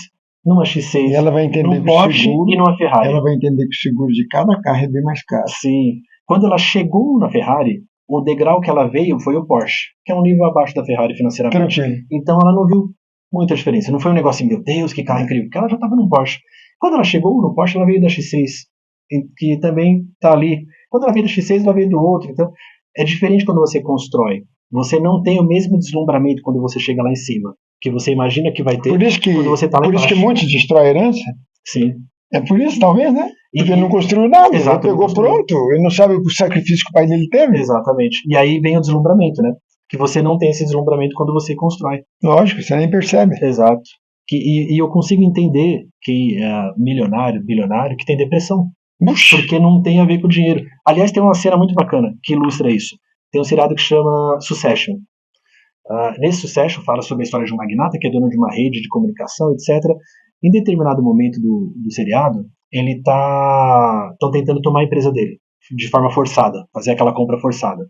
numa X6,
E ela vai entender
num Porsche e numa Ferrari.
Ela vai entender que o seguro de cada carro é bem mais caro.
Sim. Quando ela chegou na Ferrari, o degrau que ela veio foi o Porsche, que é um nível abaixo da Ferrari financeiramente.
Tranquilo.
Então ela não viu muita diferença. Não foi um negócio assim, meu Deus, que carro incrível, porque ela já estava no Porsche. Quando ela chegou no Porsche, ela veio da X6, que também está ali. Quando ela veio da X6, ela veio do outro. Então, é diferente quando você constrói. Você não tem o mesmo deslumbramento quando você chega lá em cima, que você imagina que vai ter quando você está lá embaixo.
Por isso que muitos destrói a herança?
Sim.
É por isso, talvez, né? Porque ele não construiu nada, ele pegou pronto, ele não sabe o sacrifício que o pai dele teve.
Exatamente. E aí vem o deslumbramento, né? Que você não tem esse deslumbramento quando você constrói.
Lógico, você nem percebe.
Exato. E eu consigo entender que milionário, bilionário, que tem depressão. Porque não tem a ver com o dinheiro. Aliás, tem uma cena muito bacana que ilustra isso. Tem um seriado que chama Succession. Nesse Succession fala sobre a história de um magnata que é dono de uma rede de comunicação, etc. Em determinado momento do seriado, ele estão tentando tomar a empresa dele de forma forçada, fazer aquela compra forçada.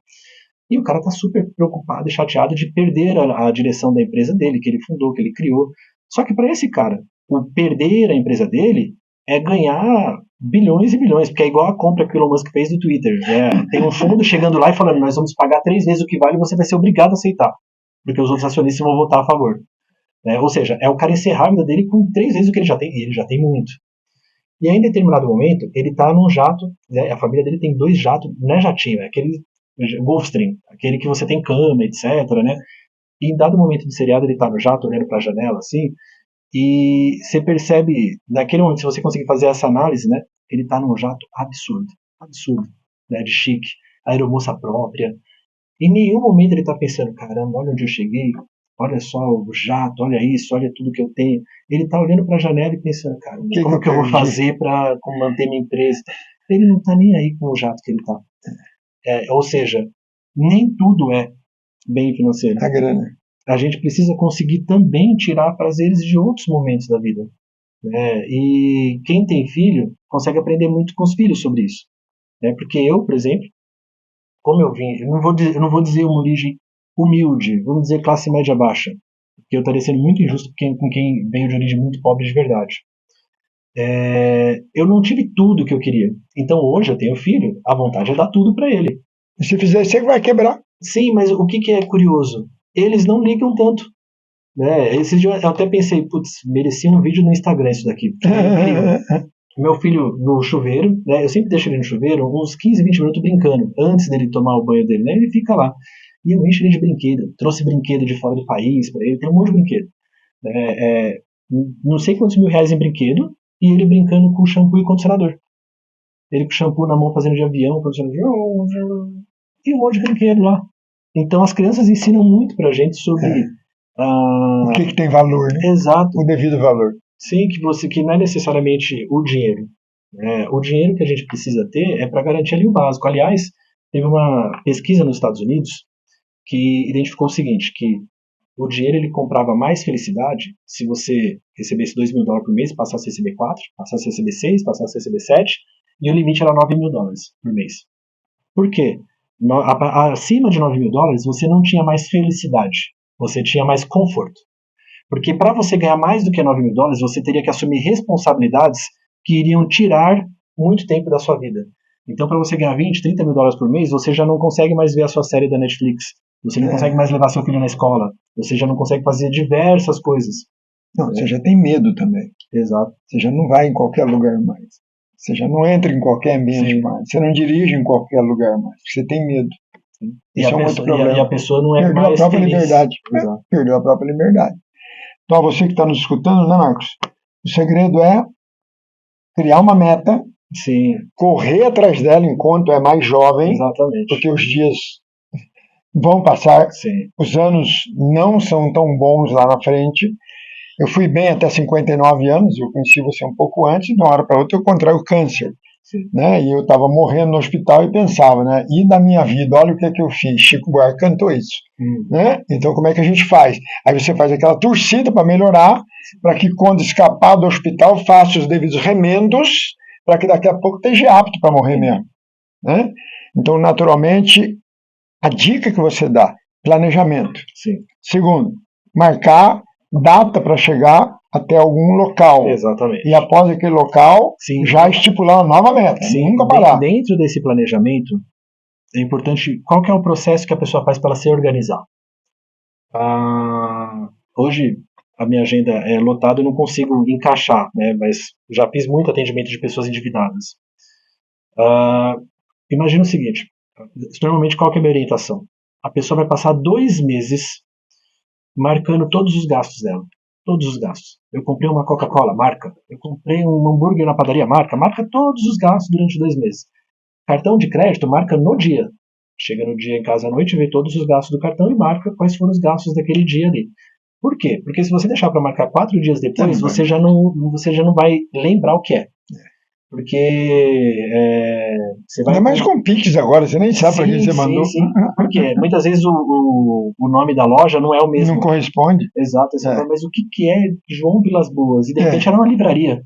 E o cara está super preocupado e chateado de perder a direção da empresa dele, que ele fundou, que ele criou. Só que para esse cara, o perder a empresa dele é ganhar bilhões e bilhões, porque é igual a compra que o Elon Musk fez do Twitter. Tem um fundo chegando lá e falando: nós vamos pagar 3 vezes o que vale e você vai ser obrigado a aceitar, porque os outros acionistas vão votar a favor. Ou seja, é o cara encerrar a vida dele com 3 vezes o que ele já tem, e ele já tem muito. E aí, em determinado momento, ele está num jato, né, a família dele tem 2 jatos, não é jatinho, é aquele Gulfstream, aquele que você tem cama, etc, né? E em dado momento do seriado ele tá no jato olhando para a janela assim, e você percebe, naquele momento, se você conseguir fazer essa análise, né, ele tá num jato absurdo, né, de chique, aeromoça própria. Em nenhum momento ele tá pensando: caramba, olha onde eu cheguei, olha só o jato, olha isso, olha tudo que eu tenho. Ele tá olhando para a janela e pensando: cara, como que eu vou fazer para manter minha empresa? Ele não tá nem aí com o jato que ele tá. Ou seja, nem tudo é bem financeiro.
A grana.
A gente precisa conseguir também tirar prazeres de outros momentos da vida. E quem tem filho consegue aprender muito com os filhos sobre isso. Porque eu, por exemplo, como eu vim, eu não vou dizer uma origem humilde, vamos dizer classe média baixa, porque eu estaria sendo muito injusto com quem veio de origem muito pobre de verdade. Eu não tive tudo que eu queria. Então hoje eu tenho filho, a vontade é dar tudo para ele.
E se fizer isso, você vai quebrar.
Sim, mas o que é curioso? Eles não ligam tanto. Esses dias eu até pensei: putz, merecia um vídeo no Instagram isso daqui. Meu filho no chuveiro, né? Eu sempre deixo ele no chuveiro uns 15, 20 minutos brincando, antes dele tomar o banho dele, né? Ele fica lá. E eu encho ele de brinquedo. Trouxe brinquedo de fora do país para ele, tem um monte de brinquedo. Não sei quantos R$ 1.000 em brinquedo, e ele brincando com shampoo e condicionador. Ele com shampoo na mão fazendo de avião, condicionador, e um monte de brinquedo lá. Então as crianças ensinam muito pra gente sobre
o que tem valor, né?
Exato.
O devido valor.
Sim, que não é necessariamente o dinheiro. O dinheiro que a gente precisa ter é para garantir ali o básico. Aliás, teve uma pesquisa nos Estados Unidos que identificou o seguinte, que o dinheiro ele comprava mais felicidade se você recebesse $2.000 por mês, passasse a receber 4, passasse a receber 6, passasse a receber 7, e o limite era $9.000 por mês. Por quê? Acima de $9.000 você não tinha mais felicidade, você tinha mais conforto. Porque para você ganhar mais do que $9.000, você teria que assumir responsabilidades que iriam tirar muito tempo da sua vida. Então, para você ganhar $20, $30 por mês, você já não consegue mais ver a sua série da Netflix. Você não consegue mais levar seu filho na escola. Você já não consegue fazer diversas coisas.
Não, você já tem medo também.
Exato.
Você já não vai em qualquer lugar mais. Você já não entra em qualquer ambiente
Sim.
mais. Você não dirige em qualquer lugar mais. Você tem medo.
E
Esse é um outro problema.
e a pessoa não é
Perdeu
mais
a própria
feliz.
liberdade.
Exato.
Perdeu a própria liberdade. Então, a você que está nos escutando, né, Marcos? O segredo é criar uma meta,
Sim.
correr atrás dela enquanto é mais jovem,
Exatamente.
porque os dias vão passar,
Sim.
os anos não são tão bons lá na frente. Eu fui bem até 59 anos, eu conheci você um pouco antes, de uma hora para outra eu contraí o câncer.
Sim.
Né? E eu estava morrendo no hospital e pensava, né? E da minha vida, olha o que é que eu fiz. Chico Buarque cantou isso. Né? Então, como é que a gente faz? Aí você faz aquela torcida para melhorar, para que quando escapar do hospital, faça os devidos remendos, para que daqui a pouco esteja apto para morrer mesmo. Né? Então, naturalmente, a dica que você dá, planejamento.
Sim.
Segundo, marcar data para chegar até algum local.
Exatamente.
E após aquele local,
Sim.
já estipular uma nova meta.
Sim.
Nunca parar.
Dentro desse planejamento, é importante qual que é o processo que a pessoa faz para ela se organizar. Hoje a minha agenda é lotada, eu não consigo encaixar, né? Mas já fiz muito atendimento de pessoas endividadas. Imagina o seguinte, normalmente qual que é a minha orientação? A pessoa vai passar 2 meses marcando todos os gastos dela. Todos os gastos. Eu comprei uma Coca-Cola, marca. Eu comprei um hambúrguer na padaria, marca. Marca todos os gastos durante 2 meses. Cartão de crédito, marca no dia. Chega no dia em casa à noite, vê todos os gastos do cartão e marca quais foram os gastos daquele dia ali. Por quê? Porque se você deixar para marcar 4 dias depois, você já não vai lembrar o que é. Porque você vai...
Ainda mais com Pix agora, você nem sabe para quem você mandou.
Sim. Porque muitas vezes o nome da loja não é o mesmo.
Não corresponde.
Exato. Mas o que é João Vilas Boas? E de repente era uma livraria.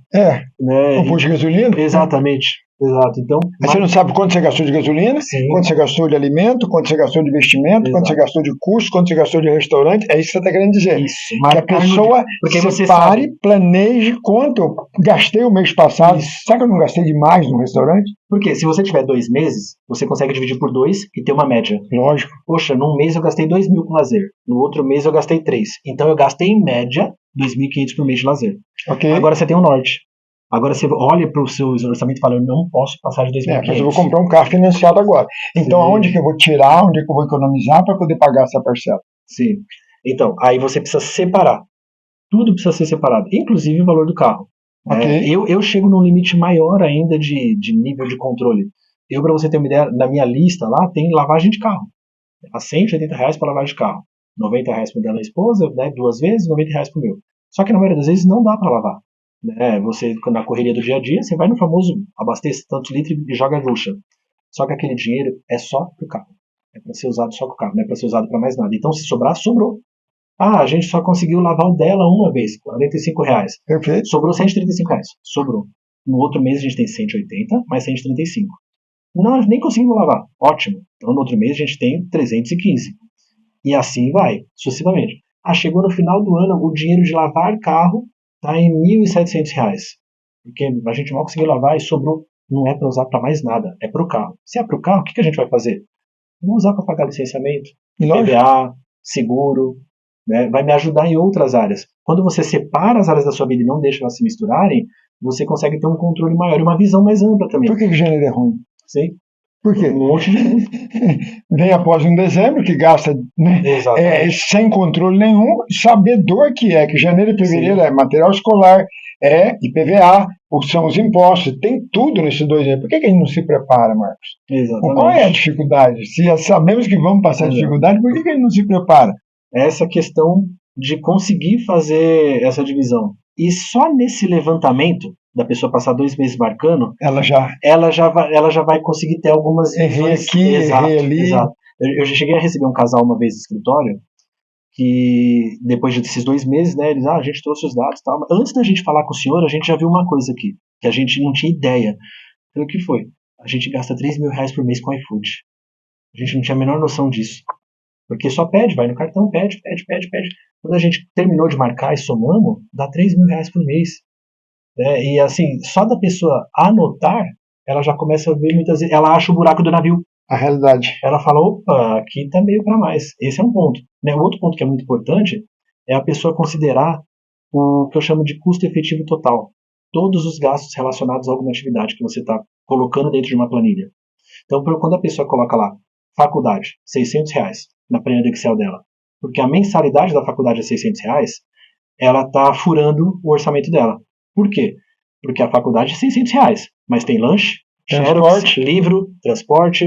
Né?
Um posto de gasolina?
Exatamente. Exato. Então,
mas você não sabe quanto você gastou de gasolina, quanto você gastou de alimento, quanto você gastou de investimento, quanto você gastou de custo, quanto você gastou de restaurante. É isso que você está querendo dizer.
Isso.
Que a pessoa separe, planeje quanto eu gastei o mês passado. Isso. Será que eu não gastei demais no restaurante?
Porque se você tiver 2 meses, você consegue dividir por 2 e ter uma média.
Lógico.
Poxa, num mês eu gastei 2.000 com lazer. No outro mês eu gastei 3. Então eu gastei em média 2.500 por mês de lazer.
Okay.
Agora você tem um norte. Agora você olha para o seu orçamento e fala, eu não posso passar de 2.500.
Mas eu vou comprar um carro financiado agora. Então aonde que eu vou tirar, onde que eu vou economizar para poder pagar essa parcela?
Sim. Então, aí você precisa separar. Tudo precisa ser separado, inclusive o valor do carro.
Okay.
Eu chego num limite maior ainda de nível de controle. Para você ter uma ideia, na minha lista lá tem lavagem de carro. A R$180 para lavagem de carro. R$90 para dar na esposa, né, 2 vezes, R$90 para o meu. Só que na maioria das vezes não dá para lavar. Você, na correria do dia a dia, você vai no famoso abastece tantos litros e joga a ducha. Só que aquele dinheiro é só pro carro. É para ser usado só pro carro, não é para ser usado para mais nada. Então, se sobrar, sobrou. A gente só conseguiu lavar o dela uma vez, R$45.
Perfeito.
Sobrou R$135. Sobrou. No outro mês a gente tem 180 mais 135. Nós nem conseguimos lavar. Ótimo. Então no outro mês a gente tem 315. E assim vai, sucessivamente. Chegou no final do ano, o dinheiro de lavar carro está em R$1.700. Porque a gente mal conseguiu lavar e sobrou. Não é para usar para mais nada, é para o carro. Se é para o carro, o que a gente vai fazer? Vamos usar para pagar licenciamento, PVA, seguro, né? Vai me ajudar em outras áreas. Quando você separa as áreas da sua vida e não deixa elas se misturarem, você consegue ter um controle maior e uma visão mais ampla também.
Por que janeiro é ruim?
Sim.
Por quê?
Um monte de...
Vem após um dezembro que gasta, né, sem controle nenhum, sabedor que janeiro e fevereiro é material escolar, IPVA, são os impostos, tem tudo nesses 2 anos. Por que a gente não se prepara, Marcos?
Exatamente.
Qual é a dificuldade? Se sabemos que vamos passar dificuldade, por que a gente não se prepara?
Essa questão de conseguir fazer essa divisão. E só nesse levantamento da pessoa passar 2 meses marcando, ela já vai conseguir ter algumas
visões. Errei ali.
Exato. Eu já cheguei a receber um casal uma vez no escritório, que depois desses 2 meses, né, eles, a gente trouxe os dados e tal, mas antes da gente falar com o senhor, a gente já viu uma coisa aqui, que a gente não tinha ideia. Então o que foi? A gente gasta R$3.000 por mês com iFood. A gente não tinha a menor noção disso. Porque só pede, vai no cartão, pede. Quando a gente terminou de marcar e somamos, dá R$ 3.000 por mês. Né? E assim, só da pessoa anotar, ela já começa a ver muitas vezes, ela acha o buraco do navio.
A realidade.
Ela fala, opa, aqui tá meio para mais. Esse é um ponto. Né? O outro ponto que é muito importante é a pessoa considerar o que eu chamo de custo efetivo total. Todos os gastos relacionados a alguma atividade que você está colocando dentro de uma planilha. Então, quando a pessoa coloca lá, faculdade, R$ 600 na planilha do Excel dela, porque a mensalidade da faculdade é R$ 600, ela está furando o orçamento dela. Por quê? Porque a faculdade é R$ 600, mas tem lanche, xerox, livro, transporte.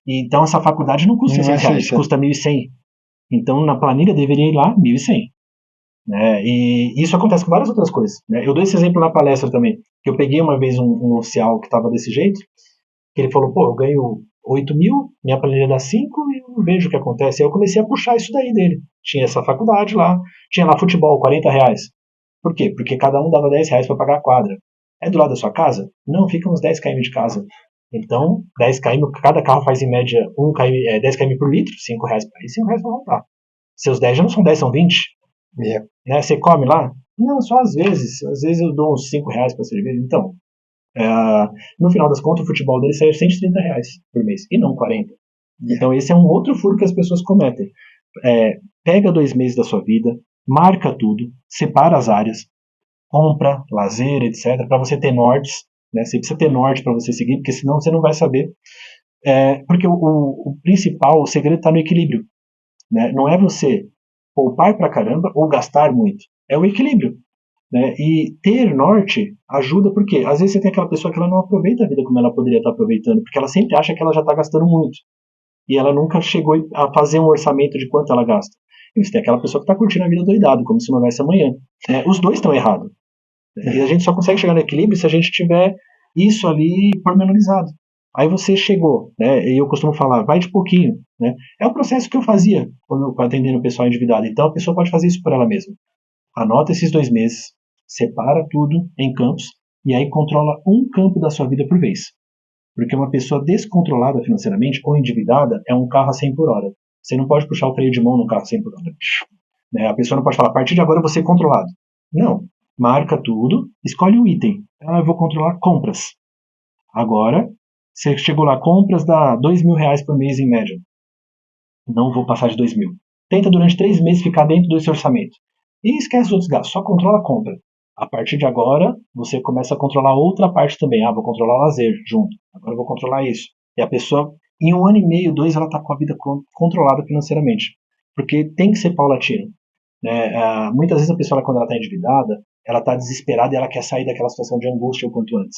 E então essa faculdade não custa R$ 600, custa 1.100. Então na planilha deveria ir lá 1.100. Né? E isso acontece com várias outras coisas. Né? Eu dou esse exemplo na palestra também, que eu peguei uma vez um oficial que estava desse jeito, que ele falou, pô, eu ganho 8.000, minha planilha dá 5 e eu não vejo o que acontece. Aí eu comecei a puxar isso daí dele. Tinha essa faculdade lá, tinha lá futebol, R$ 40. Por quê? Porque cada um dava R$ 10 para pagar a quadra. É do lado da sua casa? Não, fica uns 10 km de casa. Então, 10 km, cada carro faz em média 10 km por litro, R$ 5 para ir, R$ 5 para voltar. Seus 10 já não são 10, são 20.
Yeah.
Né? Você come lá? Não, só às vezes. Às vezes eu dou uns R$ 5 para cerveja. Então, no final das contas, o futebol dele sai R$ 130 por mês, e não 40. Yeah. Então, esse é um outro furo que as pessoas cometem. Pega 2 meses da sua vida, marca tudo, separa as áreas, compra, lazer, etc., para você ter nortes. Né? Você precisa ter norte para você seguir, porque senão você não vai saber. Porque o principal, o segredo está no equilíbrio. Né? Não é você poupar pra caramba ou gastar muito. É o equilíbrio. Né? E ter norte ajuda porque às vezes você tem aquela pessoa que ela não aproveita a vida como ela poderia estar aproveitando, porque ela sempre acha que ela já está gastando muito. E ela nunca chegou a fazer um orçamento de quanto ela gasta. E você tem aquela pessoa que está curtindo a vida doidado, como se não houvesse amanhã. Os dois estão errados. E a gente só consegue chegar no equilíbrio se a gente tiver isso ali pormenorizado. Aí você chegou, né? E eu costumo falar, vai de pouquinho, né? É o processo que eu fazia quando eu atendendo o pessoal endividado. Então a pessoa pode fazer isso por ela mesma. Anota esses 2 meses, separa tudo em campos e aí controla um campo da sua vida por vez. Porque uma pessoa descontrolada financeiramente ou endividada é um carro a 100 por hora. Você não pode puxar o freio de mão num carro a 100 por hora. Né? A pessoa não pode falar, a partir de agora eu vou ser controlado. Não. Marca tudo, escolhe um item. Eu vou controlar compras. Agora, você chegou lá, compras dá R$ 2.000 por mês em média. Não vou passar de 2.000. Tenta durante 3 meses ficar dentro desse orçamento. E esquece os outros gastos, só controla a compra. A partir de agora, você começa a controlar outra parte também. Vou controlar o lazer junto. Agora eu vou controlar isso. E a pessoa, em 1 ano e meio, 2, ela está com a vida controlada financeiramente. Porque tem que ser paulatino. Né? Muitas vezes a pessoa, quando ela está endividada, ela está desesperada e ela quer sair daquela situação de angústia o quanto antes.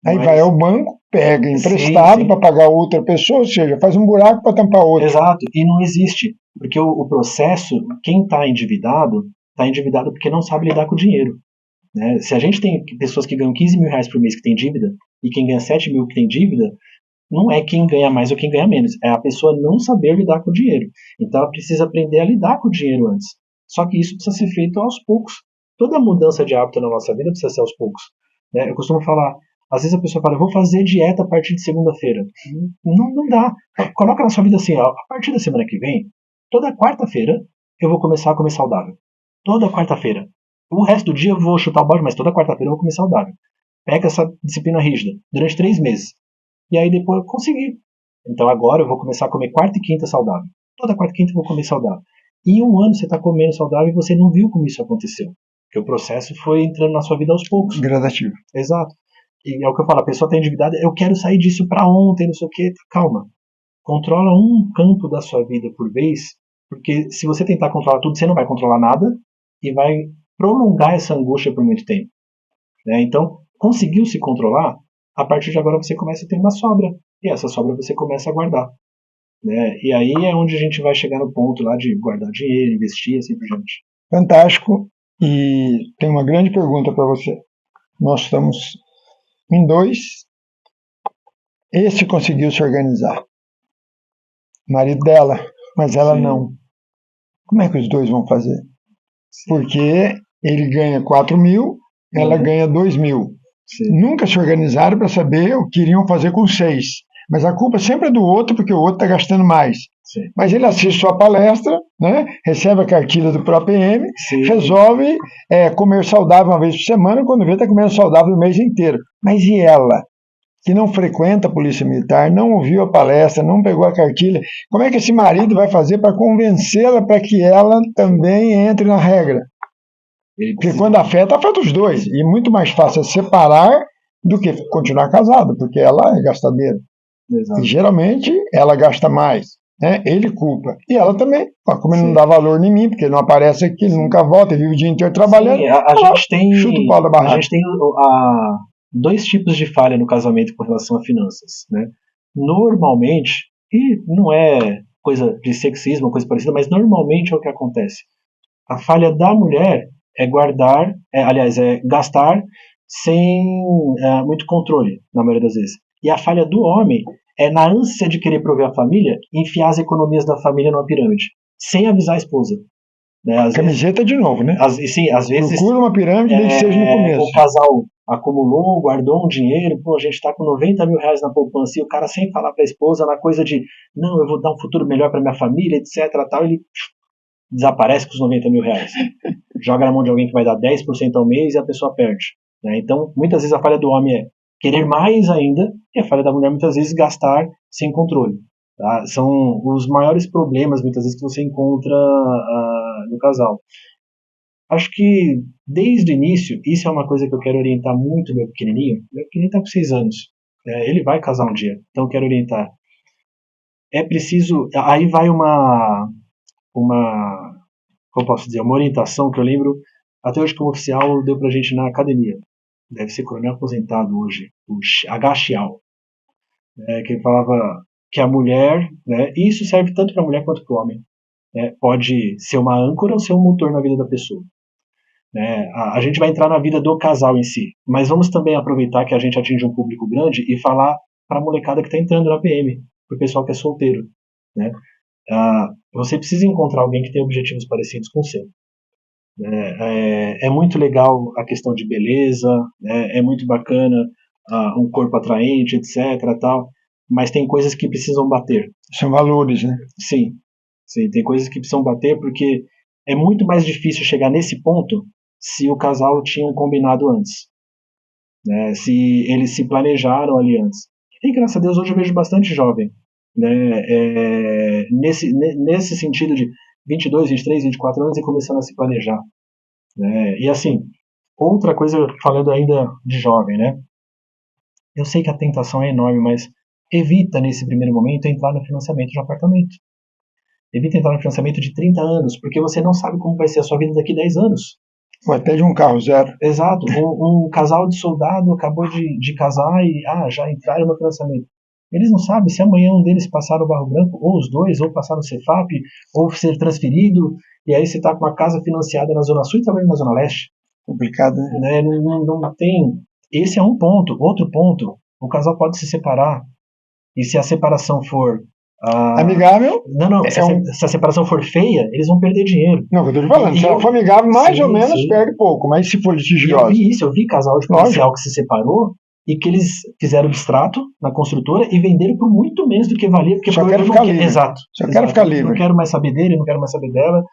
Aí vai ao banco, pega emprestado para pagar outra pessoa, ou seja, faz um buraco para tampar outra.
Exato, e não existe. Porque o processo, quem está endividado porque não sabe lidar com o dinheiro. Né? Se a gente tem pessoas que ganham R$ 15.000 por mês que tem dívida, e quem ganha 7.000 que tem dívida, não é quem ganha mais ou quem ganha menos, é a pessoa não saber lidar com o dinheiro. Então ela precisa aprender a lidar com o dinheiro antes. Só que isso precisa ser feito aos poucos. Toda mudança de hábito na nossa vida precisa ser aos poucos. Né? Eu costumo falar, às vezes a pessoa fala, eu vou fazer dieta a partir de segunda-feira. Não dá. Coloca na sua vida assim, a partir da semana que vem, toda quarta-feira eu vou começar a comer saudável. Toda quarta-feira. O resto do dia eu vou chutar o balde, mas toda quarta-feira eu vou comer saudável. Pega essa disciplina rígida durante 3 meses. E aí depois eu consegui. Então agora eu vou começar a comer quarta e quinta saudável. Toda quarta e quinta eu vou comer saudável. E em 1 ano você está comendo saudável e você não viu como isso aconteceu. Porque o processo foi entrando na sua vida aos poucos.
Gradativo.
Exato. E é o que eu falo, a pessoa está endividada, eu quero sair disso para ontem, não sei o que. Calma. Controla um campo da sua vida por vez, porque se você tentar controlar tudo, você não vai controlar nada e vai prolongar essa angústia por muito tempo. Né? Então, conseguiu se controlar, a partir de agora você começa a ter uma sobra. E essa sobra você começa a guardar. Né? E aí é onde a gente vai chegar no ponto lá de guardar dinheiro, investir, assim por diante.
Fantástico. E tem uma grande pergunta para você. Nós estamos em 2. Esse conseguiu se organizar. O marido dela, mas ela não. Como é que os dois vão fazer? Porque ele ganha 4.000, ela ganha 2.000. Nunca se organizaram para saber o que iriam fazer com 6. Mas a culpa sempre é do outro, porque o outro está gastando mais.
Sim.
Mas ele assiste sua palestra, né, recebe a cartilha do próprio PM,
Sim.
resolve comer saudável uma vez por semana, quando vê está comendo saudável o mês inteiro. Mas e ela, que não frequenta a polícia militar, não ouviu a palestra, não pegou a cartilha, como é que esse marido vai fazer para convencê-la para que ela também entre na regra? Porque quando afeta os dois. E muito mais fácil é separar do que continuar casado, porque ela é gastadeira.
Exato.
E geralmente ela gasta mais. Né? Ele culpa. E ela também, como ele não dá valor em mim, porque ele não aparece aqui, ele nunca volta, ele vive o dia inteiro trabalhando.
Sim, a gente tem,
chuta o pau da barraca.
A gente tem dois tipos de falha no casamento com relação a finanças. Né? Normalmente, e não é coisa de sexismo, coisa parecida, mas normalmente é o que acontece. A falha da mulher é guardar, é gastar sem muito controle, na maioria das vezes. E a falha do homem é, na ânsia de querer prover a família, enfiar as economias da família numa pirâmide, sem avisar a esposa. Né?
Camiseta de novo, né?
Sim, às vezes.
Procura uma pirâmide, nem que seja no começo.
O casal acumulou, guardou um dinheiro, pô, a gente está com 90 mil reais na poupança, e o cara sem falar para a esposa, na coisa de, não, eu vou dar um futuro melhor para minha família, etc. Tal, ele desaparece com os 90 mil reais. Joga na mão de alguém que vai dar 10% ao mês e a pessoa perde. Né? Então, muitas vezes a falha do homem é querer mais ainda, e a falha da mulher muitas vezes gastar sem controle. Tá? São os maiores problemas muitas vezes que você encontra no casal. Acho que desde o início, isso é uma coisa que eu quero orientar muito meu pequenininho. Meu pequenininho está com 6 anos. Ele vai casar um dia, então eu quero orientar. É preciso. Aí vai como posso dizer, uma orientação que eu lembro até hoje que o oficial deu pra gente na academia. Deve ser coronel aposentado hoje, o H. Chial, que ele falava que a mulher, né, e isso serve tanto para a mulher quanto para o homem, pode ser uma âncora ou ser um motor na vida da pessoa. Né? A gente vai entrar na vida do casal em si, mas vamos também aproveitar que a gente atinge um público grande e falar para a molecada que está entrando na PM, para o pessoal que é solteiro. Né? Você precisa encontrar alguém que tenha objetivos parecidos com o seu. É muito legal a questão de beleza, é muito bacana um corpo atraente, etc. Tal, mas tem coisas que precisam bater.
São valores, né?
Sim, tem coisas que precisam bater porque é muito mais difícil chegar nesse ponto se o casal tinha um combinado antes. Né? Se eles se planejaram ali antes. E graças a Deus hoje eu vejo bastante jovem. Né? Nesse sentido de 22, 23, 24 anos e começando a se planejar. Né? E assim, outra coisa, falando ainda de jovem, né? Eu sei que a tentação é enorme, mas evita nesse primeiro momento entrar no financiamento de um apartamento. Evita entrar no financiamento de 30 anos, porque você não sabe como vai ser a sua vida daqui a 10 anos.
Ou até de um carro zero.
Exato. Um casal de soldado acabou de casar e já entraram no financiamento. Eles não sabem se amanhã um deles passar no Barro Branco, ou os dois, ou passar no Cefap, ou ser transferido, e aí você está com uma casa financiada na Zona Sul e trabalhando na Zona Leste.
Complicado, né?
Não tem. Esse é um ponto. Outro ponto, o casal pode se separar, e se a separação for
amigável?
Não. Se a separação for feia, eles vão perder dinheiro.
Não, eu tô te falando. Se ela for amigável, mais ou menos perde pouco. Mas se for litigiosa.
Eu vi casal de policial que se separou e que eles fizeram abstrato na construtora e venderam por muito menos do que valia. Porque
só quero ficar livre.
Exato.
Quero ficar livre.
Não quero mais saber dele, não quero mais saber dela.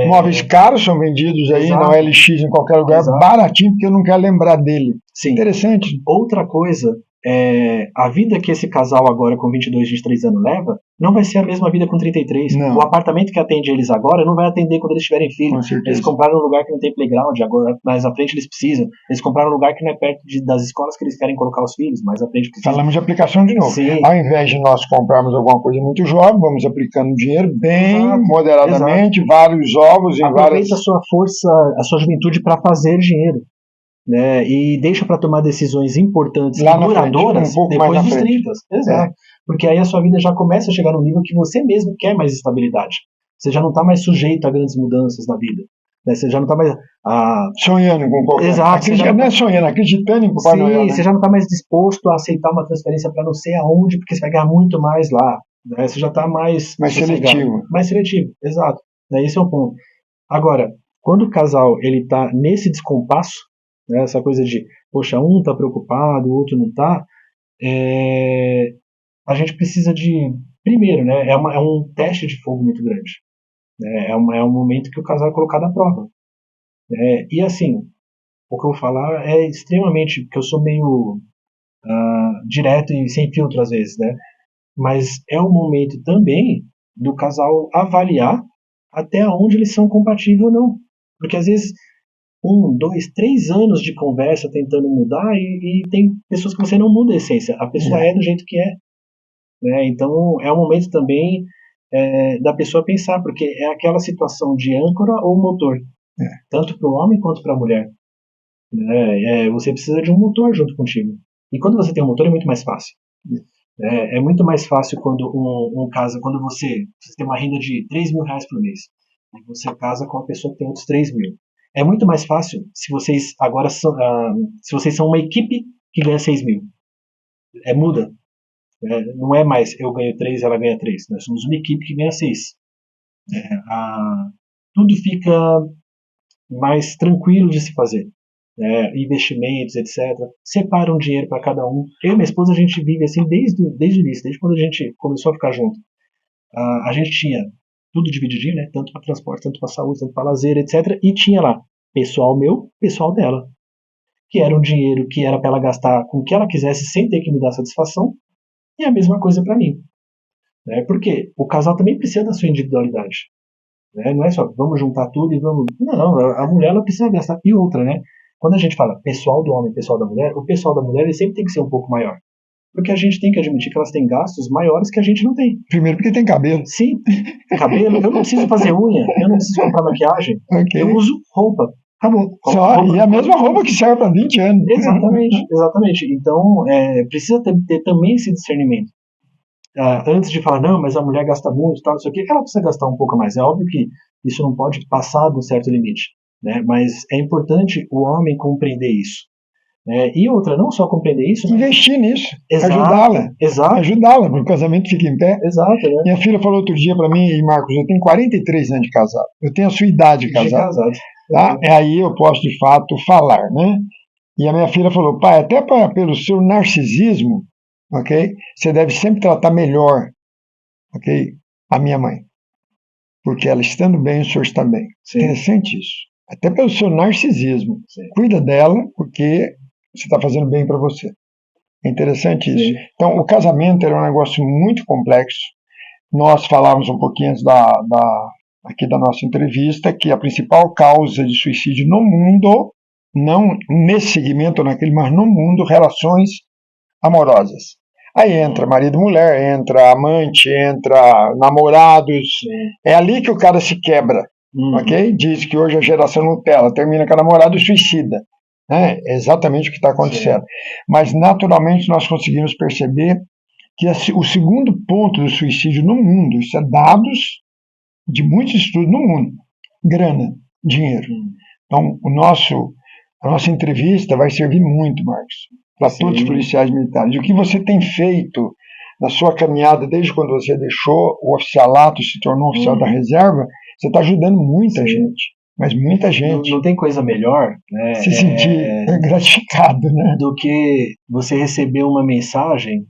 Móveis caros são vendidos aí na OLX em qualquer lugar, baratinho, porque eu não quero lembrar dele.
Sim.
Interessante.
Outra coisa, a vida que esse casal agora com 22, 23 anos leva, não vai ser a mesma vida com 33.
Não.
O apartamento que atende eles agora não vai atender quando eles tiverem filho.
Com certeza.
Eles compraram um lugar que não tem playground, agora mais à frente eles precisam. Eles compraram um lugar que não é perto das escolas que eles querem colocar os filhos, mais à frente precisam.
Falamos de aplicação de novo.
Sim.
Ao invés de nós comprarmos alguma coisa muito jovem, vamos aplicando dinheiro bem moderadamente, vários ovos em
Aproveita a sua força, a sua juventude para fazer dinheiro. Né, e deixa para tomar decisões importantes e duradouras depois dos 30. Exato. Porque aí a sua vida já começa a chegar num nível que você mesmo quer mais estabilidade. Você já não está mais sujeito a grandes mudanças na vida. Né? Você já não está mais
sonhando com qualquer coisa.
Exato.
Não é sonhando, acreditando em Papai Noel. Né?
Você já não está mais disposto a aceitar uma transferência para não sei aonde, porque você vai ganhar muito mais lá. Né? Você já está mais
seletivo.
Mais seletivo, exato. Esse é o ponto. Agora, quando o casal ele está nesse descompasso, né, essa coisa de, poxa, um está preocupado, o outro não está, a gente precisa de primeiro, né, é um teste de fogo muito grande. Né, é um momento que o casal é colocado à prova. E assim, o que eu vou falar é extremamente, porque eu sou meio direto e sem filtro às vezes, né? Mas é um momento também do casal avaliar até onde eles são compatíveis ou não. Porque às vezes 1, 2, 3 anos de conversa tentando mudar e tem pessoas que você não muda a essência. A pessoa é do jeito que é. Né? Então é um momento também da pessoa pensar, porque é aquela situação de âncora ou motor, tanto para o homem quanto para a mulher. Né? Você precisa de um motor junto contigo. E quando você tem um motor é muito mais fácil. É muito mais fácil quando quando você tem uma renda de R$ 3.000 por mês e você casa com uma pessoa que tem outros 3.000. É muito mais fácil se vocês agora são, se vocês são uma equipe que ganha 6.000. Muda. Não é mais eu ganho 3, ela ganha 3. Nós somos uma equipe que ganha 6. Tudo fica mais tranquilo de se fazer. Investimentos, etc. Separa um dinheiro para cada um. Eu e minha esposa, a gente vive assim desde o início, desde quando a gente começou a ficar junto. A gente tinha tudo divididinho, né? Tanto para transporte, tanto para saúde, tanto para lazer, etc. E tinha lá pessoal meu, pessoal dela. Que era um dinheiro que era para ela gastar com o que ela quisesse sem ter que me dar satisfação. E a mesma coisa para mim. Porque o casal também precisa da sua individualidade. Não é só vamos juntar tudo e vamos. Não, a mulher ela precisa gastar. E outra, né? Quando a gente fala pessoal do homem, pessoal da mulher, o pessoal da mulher ele sempre tem que ser um pouco maior. Porque a gente tem que admitir que elas têm gastos maiores que a gente não tem.
Primeiro porque tem cabelo.
Sim, cabelo. Eu não preciso fazer unha, eu não preciso comprar maquiagem.
Okay.
Eu uso roupa. Acabou.
E a mesma roupa que serve para 20 anos.
Exatamente. Então, precisa ter também esse discernimento. Antes de falar, não, mas a mulher gasta muito, tal, isso aqui, ela precisa gastar um pouco mais. É óbvio que isso não pode passar de um certo limite. Mas é importante o homem compreender isso. E outra, não só compreender isso, mas
investir nisso,
ajudá-la.
Ajudá-la para o casamento fique em pé.
Exato.
Minha filha falou outro dia para mim, Marcos, eu tenho 43 anos de casado. Eu tenho a sua idade de casado. Tá? Aí eu posso de fato falar, né? E a minha filha falou, pai, até pelo seu narcisismo, ok? Você deve sempre tratar melhor, ok? A minha mãe. Porque ela estando bem, o senhor está bem. Sim. Interessante isso. Até pelo seu narcisismo. Sim. Cuida dela, porque você está fazendo bem para você. É interessante isso. Sim. Então, o casamento era um negócio muito complexo. Nós falávamos um pouquinho antes aqui da nossa entrevista que a principal causa de suicídio no mundo, não nesse segmento ou naquele, mas no mundo, relações amorosas. Aí entra marido e mulher, entra amante, entra namorados. É ali que o cara se quebra. Ok? Diz que hoje a geração Nutella termina com a namorada e suicida. É exatamente o que está acontecendo. Sim. Mas naturalmente nós conseguimos perceber que o segundo ponto do suicídio no mundo, isso é dados de muitos estudos no mundo, grana, dinheiro. Então a nossa entrevista vai servir muito, Marcos, para todos os policiais militares. O que você tem feito na sua caminhada, desde quando você deixou o oficialato e se tornou oficial da reserva, você está ajudando muita gente. Mas muita gente.
Não tem coisa melhor, né?
Se sentir gratificado, né?
Do que você receber uma mensagem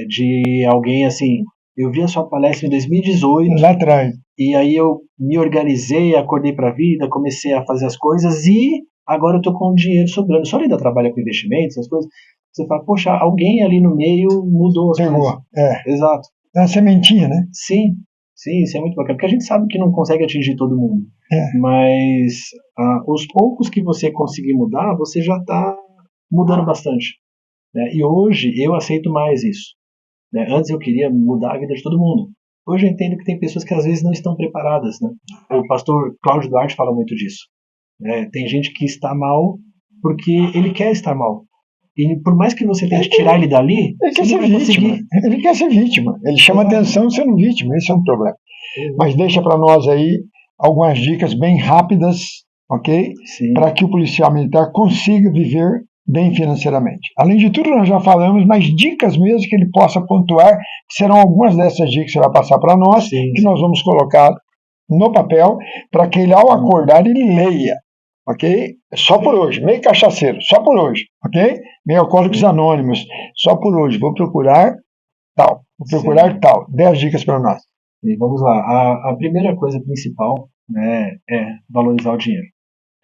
de alguém assim. Eu vi a sua palestra em 2018.
Lá atrás.
E aí eu me organizei, acordei para a vida, comecei a fazer as coisas e agora eu estou com o dinheiro sobrando. Só ainda trabalha com investimentos, as coisas. Você fala, poxa, alguém ali no meio mudou as coisas. Exato.
É uma sementinha, né?
Sim, isso é muito bacana. Porque a gente sabe que não consegue atingir todo mundo. Mas os poucos que você conseguir mudar, você já está mudando bastante. E hoje eu aceito mais isso. Antes eu queria mudar a vida de todo mundo. Hoje eu entendo que tem pessoas que às vezes não estão preparadas. Né? O pastor Cláudio Duarte fala muito disso. Tem gente que está mal porque ele quer estar mal. E por mais que você tente tirar ele dali,
ele quer ser vítima. Ele quer ser vítima. Ele chama atenção sendo vítima. Esse é um problema. Mas deixa para nós aí algumas dicas bem rápidas, ok? Para que o policial militar consiga viver bem financeiramente. Além de tudo, nós já falamos, mas dicas mesmo que ele possa pontuar, que serão algumas dessas dicas que você vai passar para nós, que nós vamos colocar no papel, para que ele, ao acordar, ele leia. Ok? Só por hoje. Meio cachaceiro, só por hoje. Ok? Meio alcoólicos anônimos, só por hoje. Vou procurar tal. Vou procurar
Sim.
tal. 10 dicas para nós.
E vamos lá. A primeira coisa principal, né, é valorizar o dinheiro.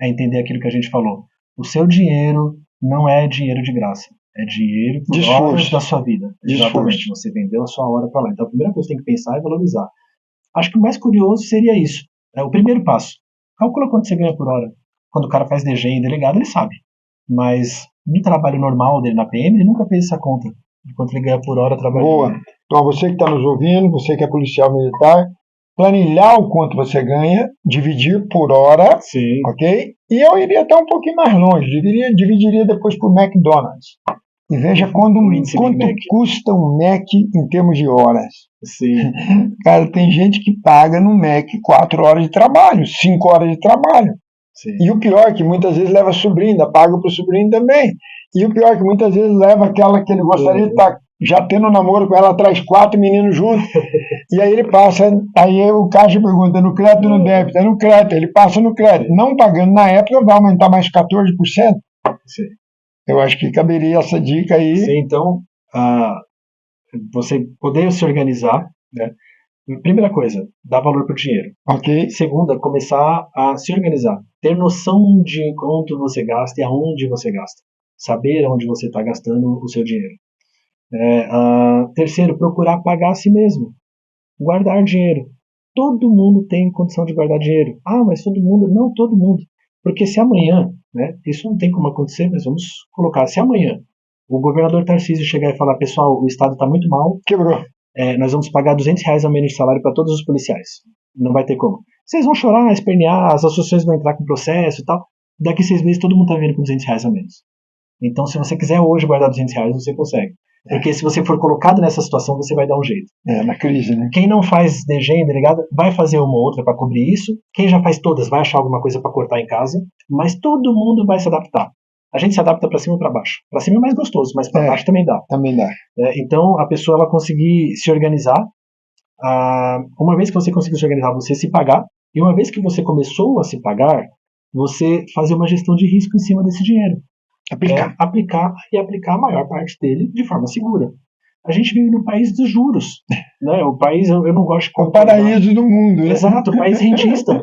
É entender aquilo que a gente falou. O seu dinheiro não é dinheiro de graça. É dinheiro por
De
horas da
esforço.
sua vida.
De
Exatamente.
esforço.
Você vendeu a sua hora para lá. Então a primeira coisa que você tem que pensar é valorizar. Acho que o mais curioso seria isso. É o primeiro passo. Calcula quanto você ganha por hora. Quando o cara faz DG em delegado, ele sabe. Mas no trabalho normal dele na PM, ele nunca fez essa conta de quanto ele ganha por hora trabalhando.
Boa. Então, você que está nos ouvindo, você que é policial militar, planilhar o quanto você ganha, dividir por hora,
Sim.
ok? E eu iria até um pouquinho mais longe, dividiria depois por McDonald's. E veja quanto custa um Mac em termos de horas.
Sim.
Cara, tem gente que paga no Mac 4 horas de trabalho, 5 horas de trabalho.
Sim.
E o pior é que muitas vezes leva sobrinho, ainda paga para o sobrinho também. E o pior é que muitas vezes leva aquela que ele gostaria de estar já tendo um namoro com ela, traz 4 meninos juntos. E aí ele passa, aí o caixa pergunta, no crédito ou no débito? É no crédito, ele passa no crédito. Não pagando na época, vai aumentar mais 14%.
Sim.
Eu acho que caberia essa dica aí.
Sim, então, você poder se organizar, né? Primeira coisa, dar valor para o dinheiro.
Ok.
Segunda, começar a se organizar. Ter noção de quanto você gasta e aonde você gasta. Saber onde você está gastando o seu dinheiro. Terceiro, procurar pagar a si mesmo. Guardar dinheiro. Todo mundo tem condição de guardar dinheiro. Ah, mas todo mundo? Não, todo mundo. Porque se amanhã, né, isso não tem como acontecer, mas vamos colocar, se amanhã o governador Tarcísio chegar e falar, pessoal, o Estado está muito mal,
Quebrou.
Nós vamos pagar R$200 a menos de salário para todos os policiais. Não vai ter como. Vocês vão chorar, espernear, as associações vão entrar com processo e tal. Daqui 6 meses todo mundo está vindo com R$200 a menos. Então, se você quiser hoje guardar R$200, você consegue. Porque se você for colocado nessa situação, você vai dar um jeito.
Na crise, né?
Quem não faz DG em delegado vai fazer uma ou outra para cobrir isso. Quem já faz todas vai achar alguma coisa para cortar em casa. Mas todo mundo vai se adaptar. A gente se adapta para cima ou para baixo. Para cima é mais gostoso, mas para baixo também dá.
Também dá.
Então, a pessoa ela conseguir se organizar. Uma vez que você conseguiu se organizar, você se pagar. E uma vez que você começou a se pagar, você fazer uma gestão de risco em cima desse dinheiro. Aplicar a maior parte dele de forma segura. A gente vive no país dos juros, né? O país, eu não gosto de comparar.
O paraíso do mundo, né?
Exato, o país rentista.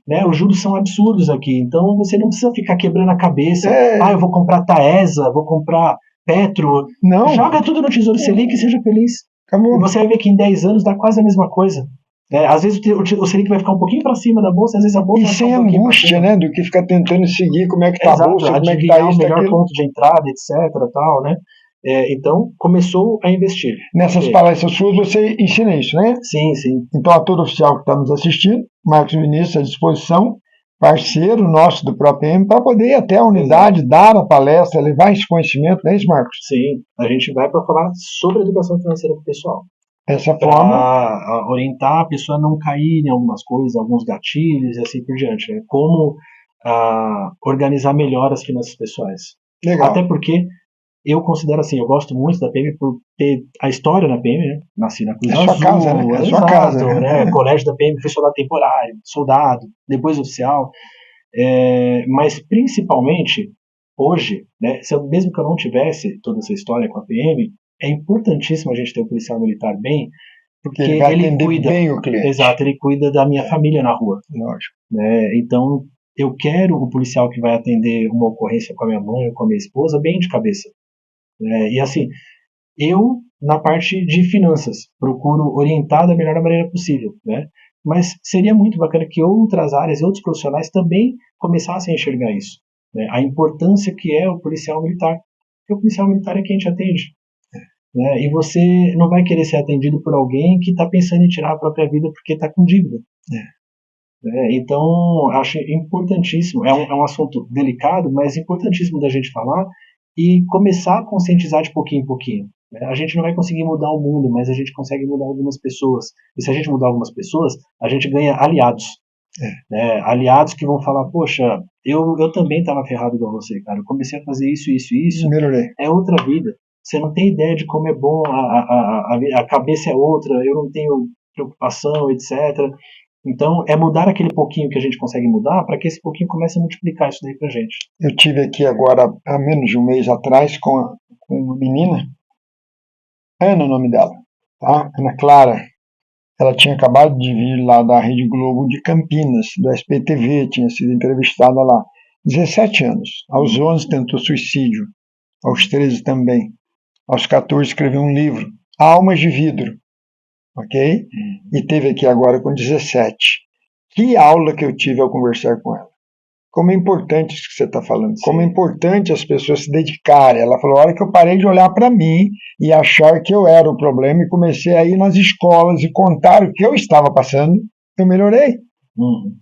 Né? Os juros são absurdos aqui, então você não precisa ficar quebrando a cabeça. Eu vou comprar Taesa, vou comprar Petro.
Não.
Joga tudo no Tesouro Selic e seja feliz.
Acabou.
E você vai ver que em 10 anos dá quase a mesma coisa. Às vezes o Selic vai ficar um pouquinho para cima da bolsa, às vezes a bolsa
e
vai
sem
ficar um
angústia, né, do que ficar tentando seguir como é que está a bolsa, como é que está
isso,
o
melhor ponto de entrada, etc, tal, né? Então começou a investir.
Nessas palestras suas você ensina isso, né?
Sim, sim.
Então a todo oficial que está nos assistindo, Marcos Vinícius à disposição, parceiro nosso do ProPM, para poder ir até a unidade, dar a palestra, levar esse conhecimento, não é isso, Marcos?
Sim, a gente vai para falar sobre educação financeira para o pessoal.
Dessa forma,
orientar a pessoa a não cair em algumas coisas, alguns gatilhos e assim por diante. Né? Como organizar melhor as finanças pessoais.
Legal.
Até porque eu considero assim, eu gosto muito da PM por ter a história na PM, né? Nasci na Cruz Azul.
Sua casa, né? É sua casa.
Né? Colégio da PM, fui soldado temporário, soldado, depois oficial. Mas principalmente, hoje, né, mesmo que eu não tivesse toda essa história com a PM, é importantíssimo a gente ter um policial militar bem, porque ele cuida
bem o cliente.
Exato, ele cuida da minha família na rua.
Lógico.
Né? Então, eu quero o policial que vai atender uma ocorrência com a minha mãe ou com a minha esposa bem de cabeça. E assim, eu, na parte de finanças, procuro orientar da melhor maneira possível, né? Mas seria muito bacana que outras áreas e outros profissionais também começassem a enxergar isso, né? A importância que é o policial militar. Porque o policial militar é quem te atende. Né? E você não vai querer ser atendido por alguém que está pensando em tirar a própria vida porque está com dívida. Então, acho importantíssimo, é um assunto delicado, mas importantíssimo da gente falar e começar a conscientizar de pouquinho em pouquinho. Né? A gente não vai conseguir mudar o mundo, mas a gente consegue mudar algumas pessoas. E se a gente mudar algumas pessoas, a gente ganha aliados. Né? Aliados que vão falar, poxa, eu também estava ferrado igual você, cara. Eu comecei a fazer isso, isso, isso.
Melhorei.
É outra vida. Você não tem ideia de como é bom, a cabeça é outra, eu não tenho preocupação, etc. Então, é mudar aquele pouquinho que a gente consegue mudar para que esse pouquinho comece a multiplicar isso daí pra gente.
Eu tive aqui agora, há menos de um mês atrás, com uma menina, Ana, o nome dela. tá? Ana Clara, ela tinha acabado de vir lá da Rede Globo de Campinas, do SPTV, tinha sido entrevistada lá. 17 anos. Aos 11 tentou suicídio. Aos 13 também. Aos 14 escreveu um livro, Almas de Vidro. Ok? E teve aqui agora com 17. Que aula que eu tive ao conversar com ela. Como é importante isso que você está falando.
Sim.
Como é importante as pessoas se dedicarem. Ela falou, a hora que eu parei de olhar para mim e achar que eu era o problema e comecei a ir nas escolas e contar o que eu estava passando, eu melhorei.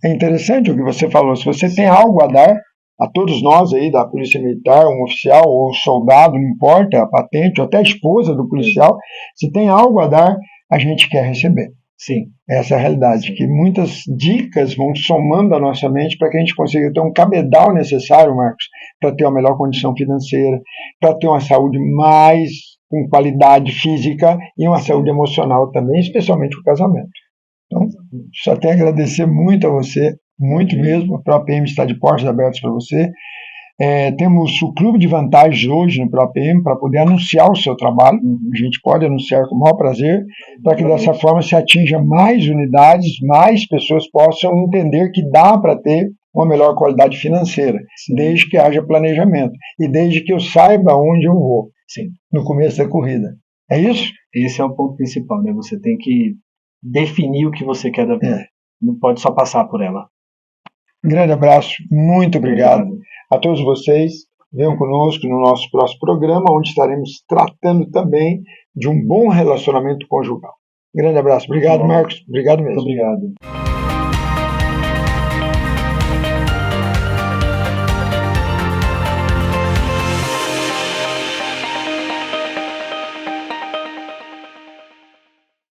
É interessante o que você falou. Se você tem algo a dar a todos nós aí da Polícia Militar, um oficial ou um soldado, não importa, a patente, ou até a esposa do policial, se tem algo a dar, a gente quer receber.
Sim.
Essa é a realidade,
Sim.
que muitas dicas vão somando a nossa mente para que a gente consiga ter um cabedal necessário, Marcos, para ter uma melhor condição financeira, para ter uma saúde mais com qualidade física e uma saúde emocional também, especialmente o casamento. Então, só tenho a agradecer muito a você, muito mesmo. A ProAPM está de portas abertas para você. Temos o clube de vantagens hoje no ProAPM para poder anunciar o seu trabalho. A gente pode anunciar com o maior prazer, para que dessa forma se atinja mais unidades, mais pessoas possam entender que dá para ter uma melhor qualidade financeira, desde que haja planejamento e desde que eu saiba onde eu vou.
Sim.
No começo da corrida. É isso?
Esse é o ponto principal, né? Você tem que definir o que você quer da vida. Não pode só passar por ela.
Grande abraço, muito obrigado a todos vocês. Venham conosco no nosso próximo programa, onde estaremos tratando também de um bom relacionamento conjugal. Grande abraço. Obrigado, Marcos. Obrigado mesmo.
Muito obrigado.